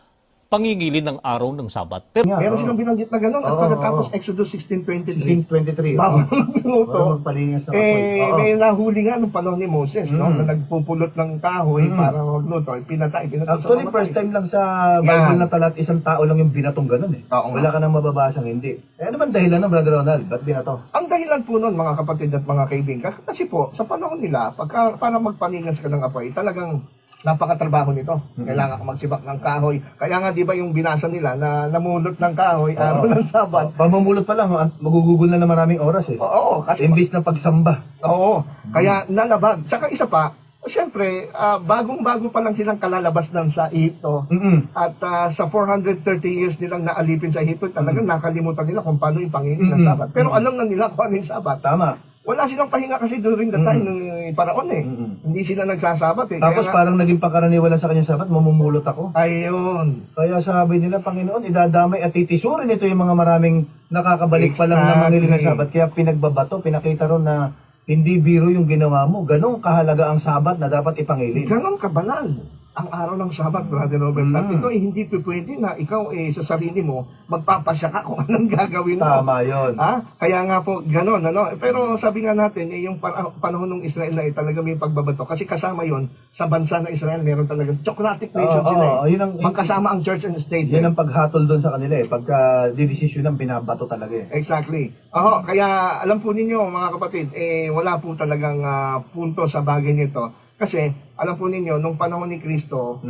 pangingili ng araw ng Sabat. Pero Meron silang binanggit na gano'n. At pagkatapos Exodus 16:23, 16:23. bawal magluto. Bawal magpalinis ng apoy. May nahuli nga nung panahon ni Moses, no? Na nagpupulot ng kahoy para magluto. Pinatay sa Actually, mamatay. first time lang sa Bible na talat, isang tao lang yung binatong ganun eh. Oo nga. Wala ka nang mababasang hindi. Eh, ano man dahilan ng Brother Ronald? Ba't binato? Ang dahilan po nun, mga kapatid at mga kaibigan, kasi po, sa panahon nila, para magpanigas ka ng apoy, talagang napakatrabaho nito. Kailangan ka magsibak ng kahoy. Kaya nga, di ba yung binasa nila na namulot ng kahoy, araw ng Sabat? Pamumulot pa lang, magugugol na ng maraming oras eh. Oo, kasi Imbis na pagsamba. Oo, kaya nalabag. Tsaka isa pa, siyempre, bagong-bago pa lang silang kalalabas ng sa Egypto. At sa 430 years nilang naalipin sa Egypto, talagang nakalimutan nila kung paano yung pangingin ng Sabat. Pero alam na nila kung ano yung Sabat. Tama. Wala silang pahinga kasi during the time ng paraon eh. Hindi sila nagsasabat eh. Tapos parang naging pangkaraniwan sa kanyang sabat, mamumulot ako. Ayun. Kaya sabi nila, Panginoon, idadamay at titisurin ito yung mga maraming nakakabalik pa lang na mangili ng sabat. Kaya pinagbabato, pinakita ron na hindi biro yung ginawa mo. Ganong kahalaga ang sabat na dapat ipangilin. Ganon kabanal ang araw ng Sabat, Brother Robert. At ito hindi pwede na ikaw sa sarili mo magpapasya ka kung anong gagawin mo. Tama yun. Kaya nga po, ganon, ano? Pero sabi nga natin, yung panahon ng Israel na talaga may pagbabato. Kasi kasama yon sa bansa ng Israel, meron talaga, Socratic nation sila yun ang, magkasama ang church and state. Yan ang paghatol doon sa kanila eh. Pagka didesisyon ng binabato talaga eh. Exactly. Kaya alam po ninyo, mga kapatid, wala po talagang punto sa bagay nito. Kasi, alam po ninyo, nung panahon ni Kristo,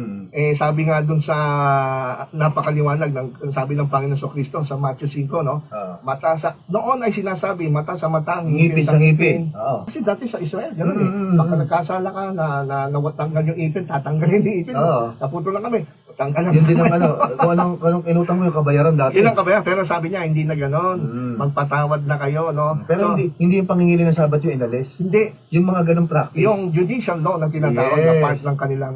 sabi nga dun sa napakaliwanag, sabi ng Panginoon sa Kristo sa Matthew 5, no? Noon ay sinasabi, mata sa mata, Ngipin sa ngipin. Oo. Kasi dati sa Israel, gano'n eh. Baka nagkasala ka na nawatanggal yung ipin, tatanggalin yung ipin. Naputo lang kami. Tanggal Yun din ang kung anong inutang mo yung kabayaran dati. Yun ang kabayan, pero sabi niya, hindi na gano'n. Magpatawad na kayo, no? Pero hindi yung pangingili ng sabat yung inalis. Hindi. Yung mga ganong practice. Yung judicial law na tinatawag na part ng kanilang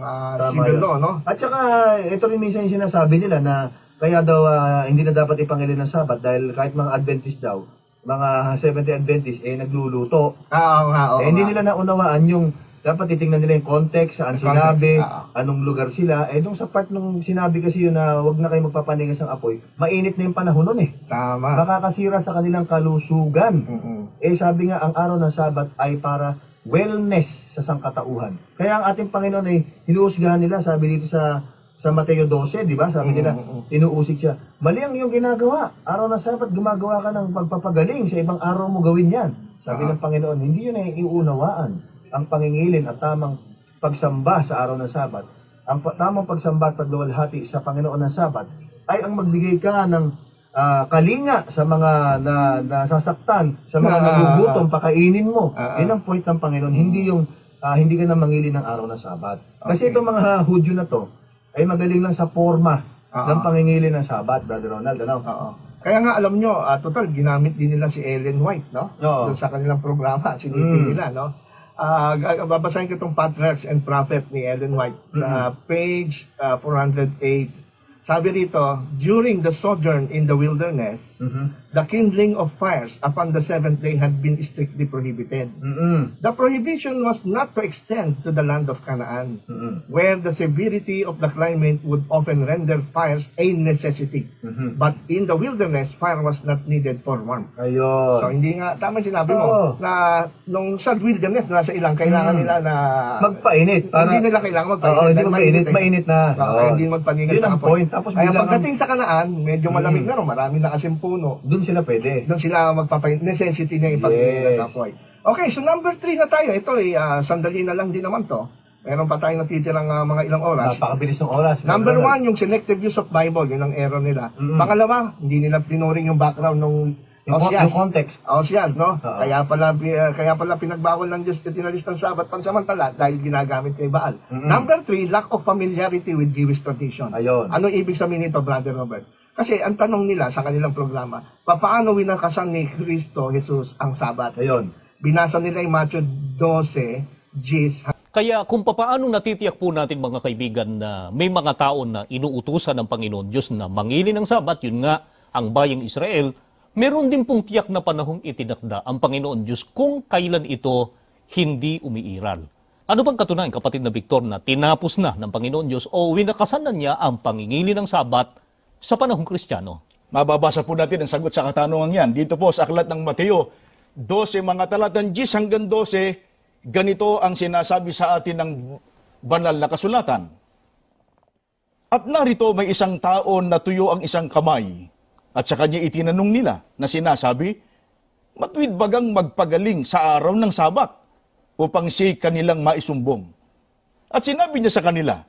civil law, no? At saka, ito rin minsan yung sinasabi nila na kaya daw hindi na dapat ipangili ng sabat dahil kahit mga Adventist daw, mga 70 Adventist, nagluluto. Hindi nila naunawaan yung dapat titingnan nila yung context, saan sinabi, anong lugar sila. Nung sa part nung sinabi kasi yun na wag na kayo magpapaningas ng apoy, mainit na yung panahon nun eh. Tama. Makakasira sa kanilang kalusugan. Sabi nga, ang araw ng Sabat ay para wellness sa sangkatauhan. Kaya ang ating Panginoon ay hinuhusgahan nila, sabi dito sa Mateo 12, di ba? Sabi nila, inuusig siya. Mali ang iyong ginagawa. Araw ng Sabat, gumagawa ka ng pagpapagaling. Sa ibang araw mo gawin yan. Sabi ng Panginoon, hindi yun ay iunawaan ang pangingilin at tamang pagsamba sa araw ng Sabat. Ang tamang pagsamba at pagluwalhati sa Panginoon ng Sabat ay ang magbigay ka ng kalinga sa mga nasasaktan, sa mga nagugutom, pakainin mo. Yan ang point ng Panginoon. Hindi ka na mangili ng araw ng Sabat. Kasi itong mga Hudyo na to ay magaling lang sa forma ng pangingili ng Sabat, Brother Ronald. Ano? Kaya nga alam nyo, total, ginamit din nila si Ellen White, no? Doon sa kanilang programa, sinipin nila, no? Babasahin ko itong Patriarchs and Prophet ni Ellen White sa page 408. Sabi rito, during the sojourn in the wilderness, the kindling of fires upon the seventh day had been strictly prohibited. The prohibition was not to extend to the land of Canaan, where the severity of the climate would often render fires a necessity. But in the wilderness, fire was not needed for warmth. Ayun. So hindi nga, tama sinabi mo, na nung sa wilderness, nasa ilang kailangan nila na magpainit. Hindi nila kailangan magpainit. Hindi magpainit, mainit na. Hindi magpaningas Yun ang sa apoy. point. Tapos Kaya bilang pagdating sa Kanaan, medyo malamig na, no? Marami na kasing puno. doon sila pwede. Doon sila necessity na yung pagbili Yes. sa apoy. Okay, so number 3 na tayo. Ito ay sandali na lang din naman to. Meron pa tayong natitirang mga ilang oras. Napakabilis ng oras. Number 1, yung selective use of Bible. Yun ang error nila. Pangalawa, hindi nila tinuring yung background ng Yung Osias. context. Osias, no? Oo. Kaya pala pinagbawal ng Diyos at tinalis ng Sabat pansamantala dahil ginagamit kay Baal. Number 3, lack of familiarity with Jewish tradition. Ayun. Ano ibig sabihin nito, Brother Robert? Kasi ang tanong nila sa kanilang programa, paano winakasan ni Kristo Jesus ang Sabat? Ayun. Binasa nila yung Matthew 12, Gs. Kaya kung papaano natitiyak po natin mga kaibigan na may mga tao na inuutusan ng Panginoon Diyos na mangili ng Sabat, yun nga ang bayang Israel, meron din pong tiyak na panahong itinakda ang Panginoon Diyos kung kailan ito hindi umiiral. Ano bang katunayan, kapatid na Victor, na tinapos na ng Panginoon Diyos o winakasan na niya ang pangingili ng Sabat sa panahong Kristiyano? Mababasa po natin ang sagot sa katanungan yan. Dito po sa aklat ng Mateo, 12 mga talatang 10 hanggang 12, ganito ang sinasabi sa atin ng banal na kasulatan. At narito may isang tao na tuyo ang isang kamay, at sa kanya itinanong nila na sinasabi, matuwid bagang magpagaling sa araw ng Sabat upang siya'y kanilang maisumbong. At sinabi niya sa kanila,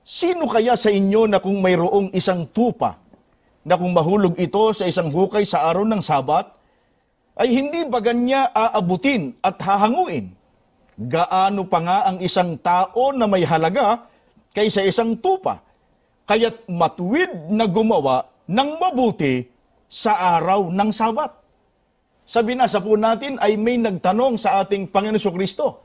sino kaya sa inyo na kung mayroong isang tupa na kung mahulog ito sa isang hukay sa araw ng Sabat, ay hindi ba niya aabutin at hahanguin? Gaano pa nga ang isang tao na may halaga kaysa isang tupa, kaya't matuwid na gumawa ng mabuti sa araw ng Sabat. Sa binasa po natin ay may nagtanong sa ating Panginoon Jesucristo.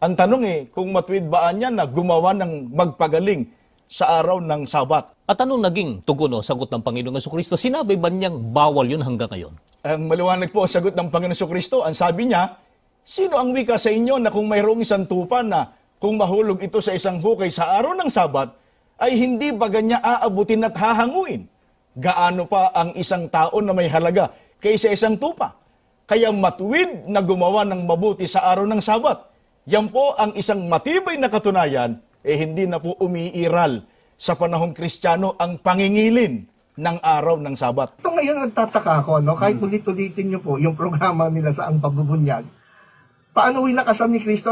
Ang tanong kung matuwid ba niya na gumawa ng magpagaling sa araw ng Sabat. At anong naging tugon o sagot ng Panginoong Jesucristo? Sinabi ba niyang bawal yun hanggang ngayon? Ang maliwanag po ang sagot ng Panginoon Jesucristo, ang sabi niya, sino ang wika sa inyo na kung mayroong isang tupa na kung mahulog ito sa isang hukay sa araw ng Sabat, ay hindi ba niya aabutin at hahanguin? Gaano pa ang isang tao na may halaga kaysa isang tupa? Kaya matuwid na gumawa ng mabuti sa araw ng Sabat. Yan po ang isang matibay na katunayan, hindi na po umiiral sa panahong Kristiyano ang pangingilin ng araw ng Sabat. Ito ngayon nagtataka ako, no? Kahit ulit-ulitin niyo po yung programa nila sa ang pagbubunyag. Paano winakasan ni Kristo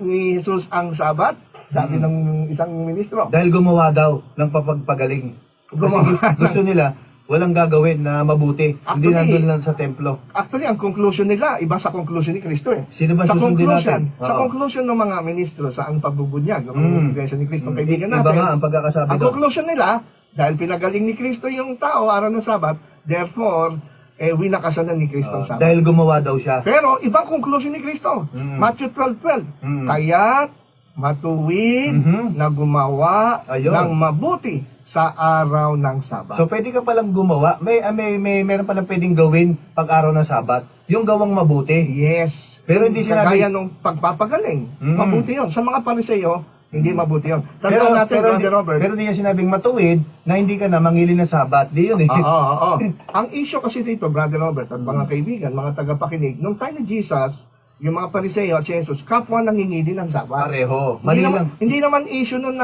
ni Jesus ang Sabat? Sabi ng isang ministro. Dahil gumawa daw ng papagpagaling. Kasi gusto nila, walang gagawin na mabuti. Hindi Actually, nandun lang sa templo. Actually, ang conclusion nila, iba sa conclusion ni Kristo eh. Sino ba sa susundin conclusion, natin? Sa Oo. conclusion ng mga ministro sa ang pagbubunyag, ng mga iglesia ni Kristo, kaibigan natin. Iba nga ang pagkakasabi Ang doon. conclusion nila, dahil pinagaling ni Kristo yung tao araw ng Sabat, therefore, winakasan na ni Kristo ang Sabat. Dahil gumawa daw siya. Pero, ibang conclusion ni Kristo. Matthew 12:12. Kaya't matuwid na gumawa Ayun. ng mabuti sa araw ng Sabat. So pwede ka palang gumawa. Meron palang pwedeng gawin pag araw ng Sabat. Yung gawang mabuti. Yes. Pero hindi sinabi- Kagaya nung pagpapagaling. Mabuti yun. Sa mga Pariseo, hindi mabuti yun. Tandaan natin, Brother Robert. pero di niya sinabing matuwid na hindi ka na mangili ng Sabat. Di yun eh. Oo. Ang issue kasi dito, Brother Robert, at mga kaibigan, mga tagapakinig, nung time ni Jesus, yung mga Pariseo at si Jesus, kapwa nangingili ng Sabat. Pareho. Mali lang. Hindi naman issue nun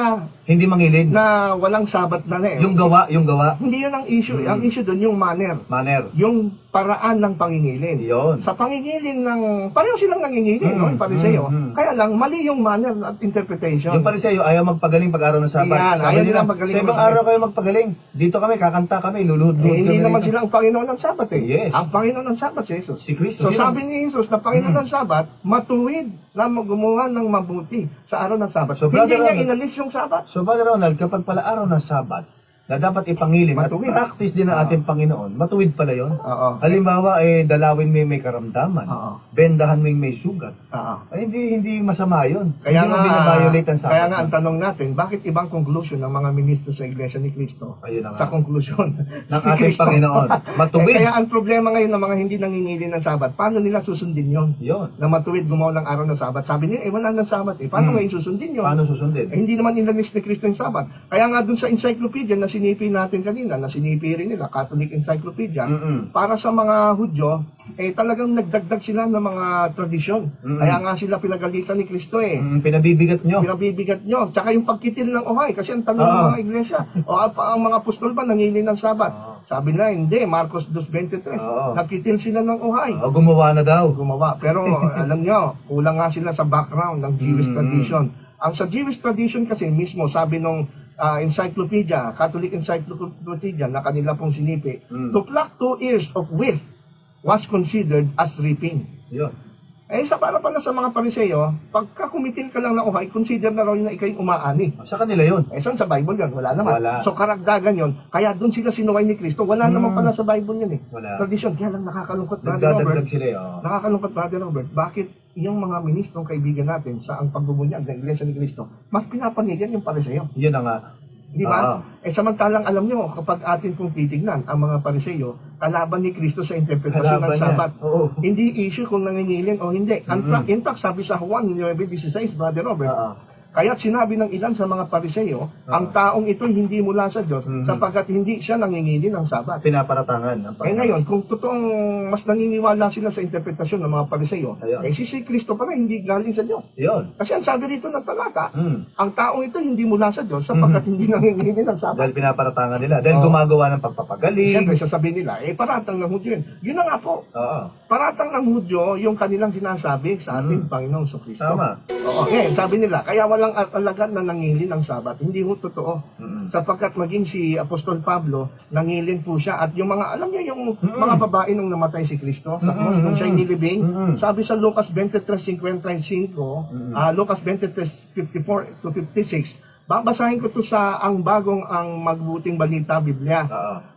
Hindi mangilid. na walang Sabat na eh. Yung gawa. Hindi yun ang issue. Ang issue dun yung manner. Manner. Yung paraan ng pangingilin. Yun. Sa pangingilin pareho silang nangingilin, no? Yung Pariseo. Kaya lang, mali yung manner at interpretation. Yung Pariseo ayaw magpagaling pag araw ng Sabat. Yan, Sabi ayaw nila, nila magaling sa ibang ng araw kayo magpagaling. Dito kami, kakanta kami, luluhod-luhod Hindi kami naman rito. sila ang Panginoon ng Sabat eh. Yes. Ang Panginoon ng Sabat si Jesus. Si Kristo. So Sino? sabi ni Jesus na Panginoon ng Sabat, matuwid na gumawa ng mabuti sa araw ng Sabat. So, Hindi Brother niya Ronald, inalis yung Sabat. So, Brother Ronald, kapag pala araw ng Sabat, na dapat ipangilin at Matuwid. practice din ng ating Panginoon, matuwid pala yon. Oo. Halimbawa, dalawin mo yung may karamdaman, Oo. bendahan mo yung may sugat. Oo. Ay, hindi masama yun. Kaya Hindi mo nga, binabiolate ang Sabat. kaya nga ang tanong natin, bakit ibang conclusion ng mga ministro sa Iglesia ni Cristo Ayun na nga. sa conclusion ng ni ating Cristo? Panginoon. Matuwid. Kaya ang problema ngayon ng mga hindi nangingili ng Sabat, paano nila susundin yon? Yun. Na matuwid gumawa ng araw ng Sabat. Sabi niya, wala ng Sabat eh. Paano ngayon susundin yun? Paano susundin? Hindi naman inalis ni Cristo yung Sabat. Kaya nga dun sa encyclopedia na sinipi natin kanina, na sinipi rin nila, Catholic Encyclopedia, Mm-mm. para sa mga Hudyo, talagang nagdagdag sila ng mga tradisyon. Kaya nga sila pinagalitan ni Kristo Pinabibigat nyo. Pinabibigat nyo. Tsaka yung pagkitil ng uhay. Kasi ang tanong ng mga iglesia, ang mga apostol ba nangili ng Sabat? Sabi na, hindi. Marcos 2.23. Nagkitil sila ng uhay. Gumawa na daw. Gumawa. Pero alam nyo, kulang nga sila sa background ng Jewish tradition. Ang sa Jewish tradition kasi mismo, sabi nung encyclopedia, Catholic Encyclopedia na kanila pong sinipi, to pluck 2 ears of wheat was considered as reaping. Yun. Sa para pala sa mga Pariseo, pagka kumitil ka lang ng uhay, consider na raw yun na ikaw'y umaani. Sa kanila yun. Saan sa Bible yun? Wala naman. Wala. So karagdagan yun. Kaya doon sila sinuway ni Kristo. Wala naman pala sa Bible yun Wala. Tradisyon. Kaya lang nakakalungkot, Brother Robert. Nagdadagdag sila Nakakalungkot, Brother Robert. Bakit yung mga ministrong kaibigan natin sa ang pagbubunyag ng Iglesia ni Kristo, mas pinapanigan yung Pariseo? Yun na nga. Di ba? Samantalang alam nyo, kapag atin pong titignan ang mga Pariseo, kalaban ni Kristo sa interpretasyon Kalaban ng Sabat. niya. Oo. Hindi issue kung nangingilin o hindi. In fact, sabi sa Juan 9:16, Brother Robert, kaya't sinabi ng ilan sa mga Pariseo, ang taong ito hindi mula sa Diyos, sapagkat hindi siya nangingilin ng Sabat. Pinaparatangan. Ngayon, kung totoong mas naniniwala sila sa interpretasyon ng mga Pariseo, Ayun. si Kristo pala hindi galing sa Diyos. Yun. Kasi ang sabi rito ng talata, ang taong ito hindi mula sa Diyos sapagkat hindi nangingilin ng Sabat. Dahil pinaparatangan nila. Dahil gumagawa ng pagpapagaling. Siyempre, sasabihin nila, paratang ng Hudyo yun. Yun na nga po. Paratang ng Hudyo yung kanilang sinasabi sa ating Panginoong Kristo. Tama. Ngayon, sabi nila, kaya walang alagad na nangilin ng Sabat. Hindi ho totoo. Sapagkat maging si Apostol Pablo, nangilin po siya. At yung mga, alam niyo yung mga babae nung namatay si Kristo sa cross, nung siya'y nilibing, sabi sa Lucas 23:55, Lucas 23:54 to 56, babasahin ko to sa ang magbuting balita, Biblia.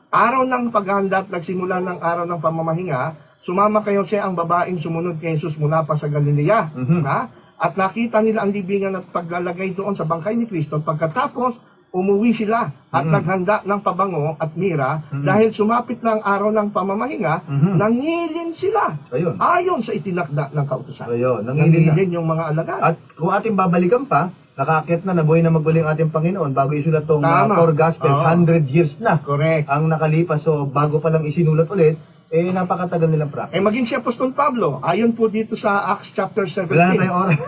Araw ng paghahanda at nagsimula ng araw ng pamamahinga, sumama kayo sa ang babaeng sumunod kay Jesus mula pa sa Galilea. At nakita nila ang libingan at paglalagay doon sa bangkay ni Kristo. Pagkatapos, umuwi sila at naghanda ng pabango at mira dahil sumapit na ang araw ng pamamahinga, nangilin sila. Ayun. Ayon sa itinakda ng kautusan. Ayun, Nangilin yung mga alagad. At kung ating babalikan pa, nakakit na nabuhay na maguling ating Panginoon bago isulat tong Tama. 4 Gospels, 100 years na Correct. ang nakalipas. So bago pa lang isinulat ulit, napakatagal nilang practice. Maging si Apostol Pablo, ayon po dito sa Acts chapter 17. Wala na tayong oras.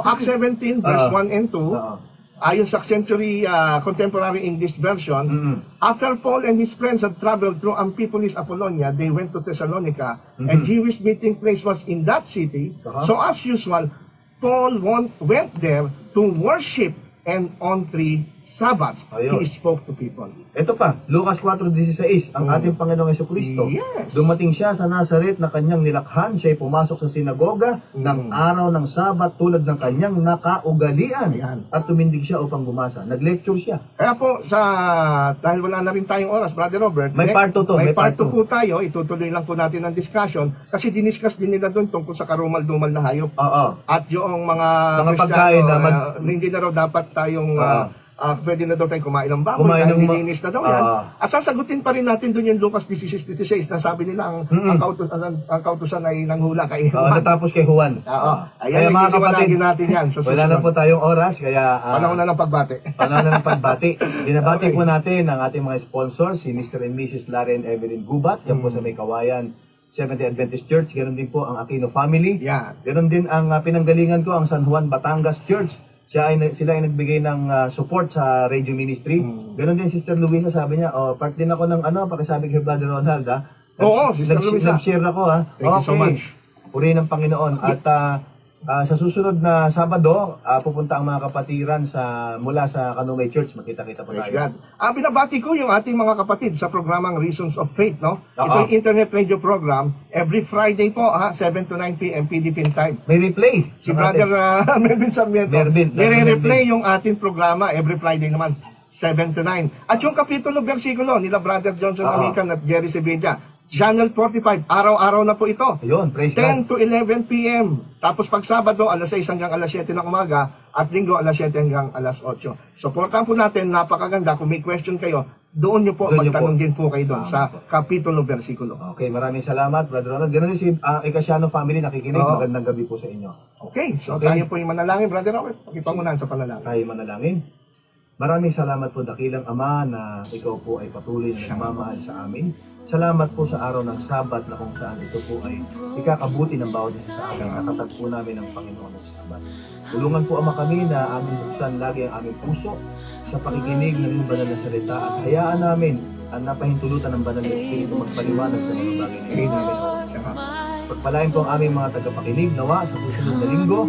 Acts 17 verse 1 and 2. Oo. Ayon sa Century Contemporary English Version, after Paul and his friends had traveled through Amphipolis, Apollonia, they went to Thessalonica, and Jewish meeting place was in that city. So as usual, Paul went there to worship, and on 3 Sabbats, Ayun. he spoke to people. Ito pa, Lucas 4:16, ang ating Panginoong Jesucristo. Yes. Dumating siya sa Nazaret na kanyang nilakhan, siya'y pumasok sa sinagoga ng araw ng Sabat tulad ng kanyang nakaugalian. Ayan. At tumindig siya upang bumasa. Nag-lecture siya. Kaya po, dahil wala na rin tayong oras, Brother Robert, May part 2 to, May may part part 2 po tayo, itutuloy lang po natin ang discussion kasi diniscuss din nila doon tungkol sa karumal-dumal na hayop. Oo. At yung mga Mga Kristiyano, pagkain na hindi na raw dapat tayong pwede na daw tayong kumain ng baboy Kumain dahil ng nilinis na daw yan. At sasagutin pa rin natin doon yung Lucas 16:16 na sabi nila ang kautusan ay nanghula kay Oo, natapos kay Juan. Ayan, mga kapatid, natin yan sa wala na susunod. po tayong oras, kaya Panahon na ng pagbate. panahon na ng pagbati. Binabati Okay. po natin ang ating mga sponsors, si Mr. and Mrs. Larry and Evelyn Gubat, yan po sa May Kawayan, Seventh-day Adventist Church, ganoon din po ang Aquino Family. Yan. Ganoon din ang pinanggalingan ko, ang San Juan Batangas Church. Sila ay nagbigay ng support sa radio ministry. Ganoon din Sister Luisa, sabi niya, part din ako ng pakisabi kay Brother Ronald, ha? Oo, Sister Luisa. Nag-share ako, ha? Thank you so much. Purihin ng Panginoon. At sa susunod na Sabado, pupunta ang mga kapatiran mula sa Kanumay Church. Makita-kita po Praise tayo. God. Binabati ko yung ating mga kapatid sa programang Reasons of Faith, no? Oo. Ito yung internet radio program. Every Friday po, 7 to 9 p.m. PDP time. May replay. Si Brother Mervin Sarmiento, Mervin. nire-replay yung ating programa every Friday naman, 7 to 9. At yung kapitulo versikulo nila Brother Johnson Amican at Jerry Sevilla, Channel 45, araw-araw na po ito. Ayun, praise God. 10 to 11 p.m. Tapos pag Sabado, alas 6 hanggang alas 7 ng umaga, at Linggo, alas 7 hanggang alas 8. Supportan po natin, napakaganda. Kung may question kayo, doon nyo po, Doon nyo magtanong po. din po kayo doon sa kapitulo versikulo. Okay, maraming salamat, Brother Ronald. Ganoon din si Icasiano family nakikinig. Oo. Magandang gabi po sa inyo. Okay, so Okay. tayo po yung manalangin, Brother Robert. Pakipangunahan sa panalangin. Tayo manalangin. Maraming salamat po, dakilang Ama, na ikaw po ay patuloy na nagmamahal sa amin. Salamat po sa araw ng Sabat na kung saan ito po ay ikakabuti ng bawat isa sa amin. Nakatagpo namin ng Panginoon ng Sabat. Tulungan po, Ama, kami na aming buksan lagi ang aming puso sa pakikinig ng iyong banal na salita at hayaan namin ang napahintulutan ng banal na Espiritu magpaliwanag sa mga bagay na hindi namin alam. Pagpalain po ang aming mga tagapakinig nawa sa susunod na linggo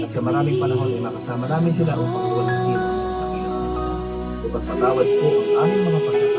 at sa maraming panahon ay makasama namin sila upang iwalhati ang ipagpatawad po ang aming mga pagkakasala.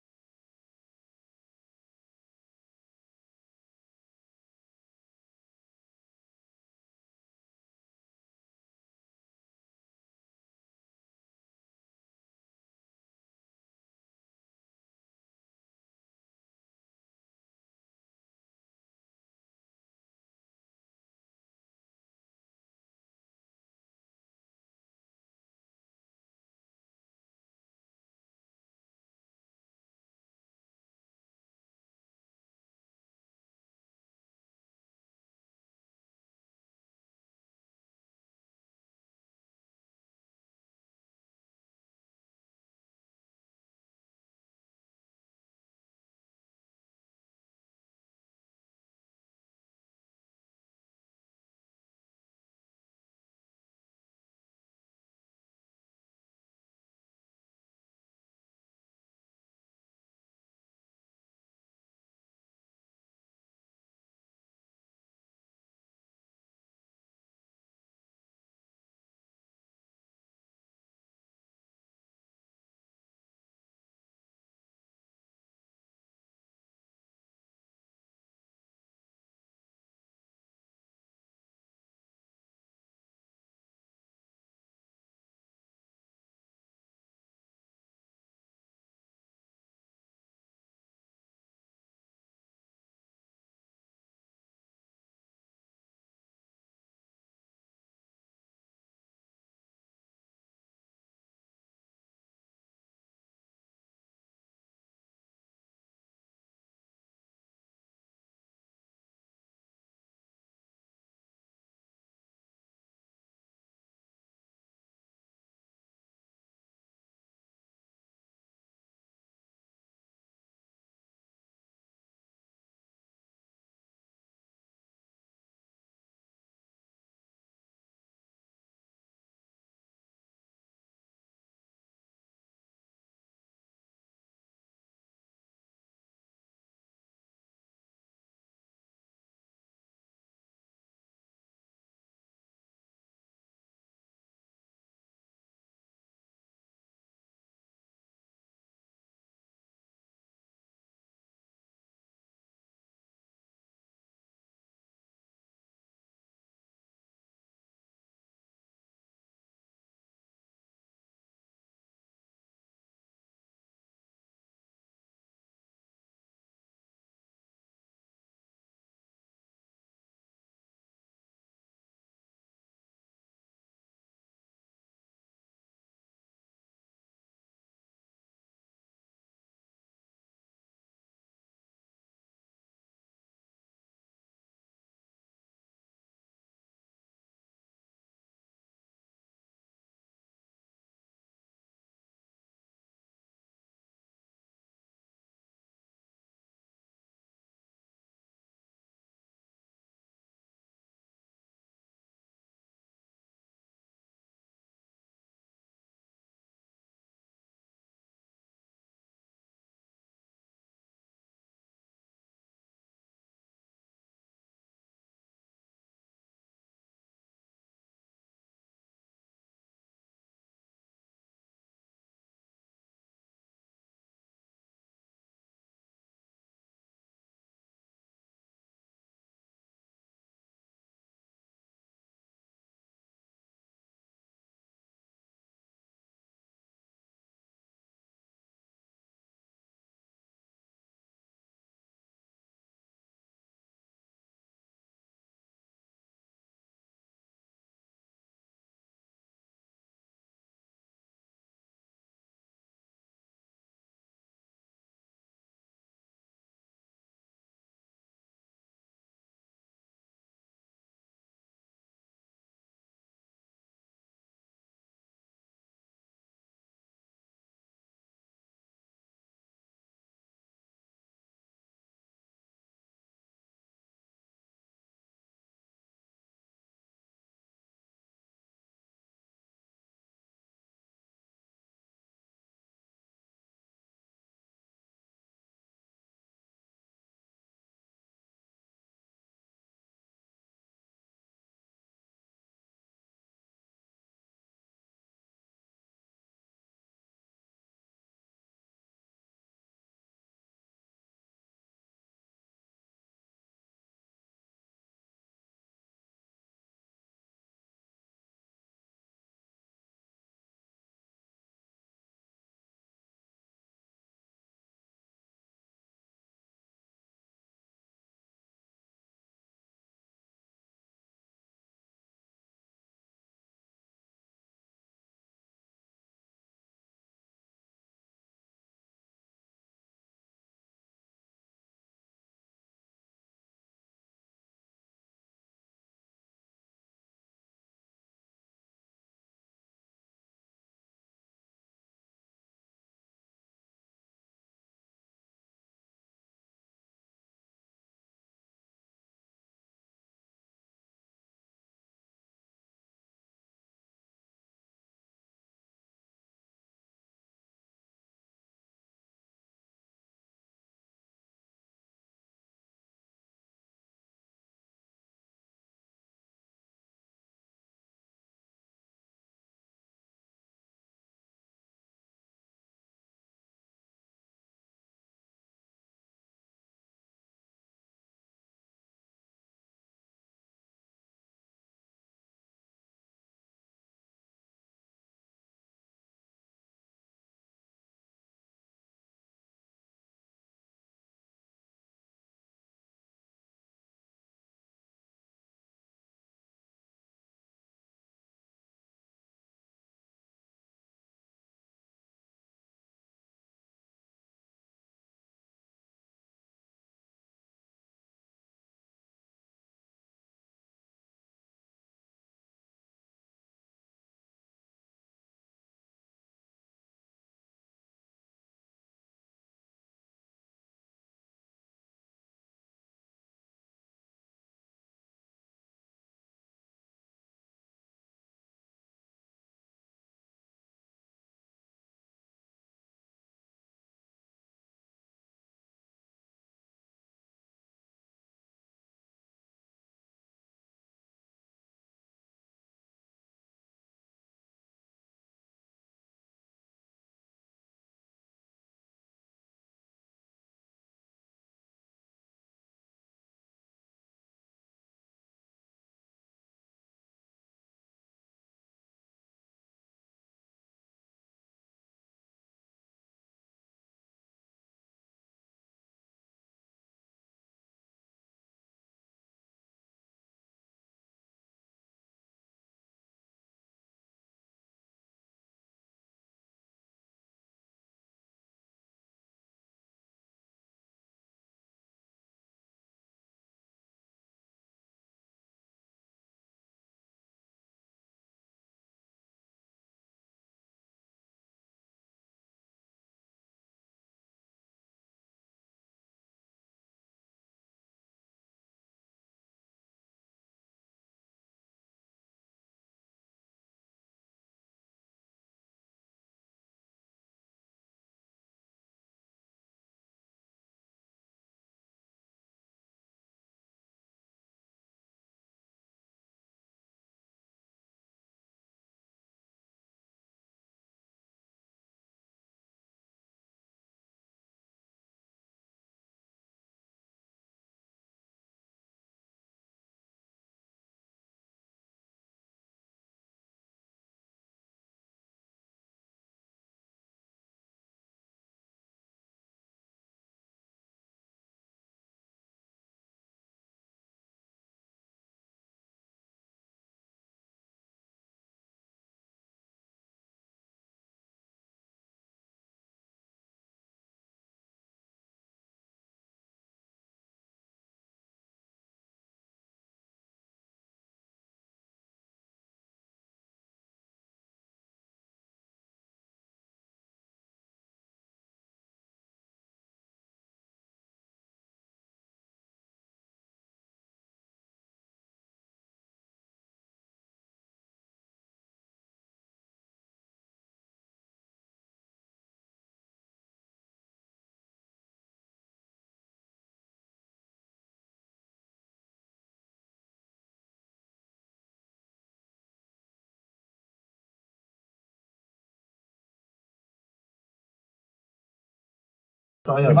Ito, ayun. Diba?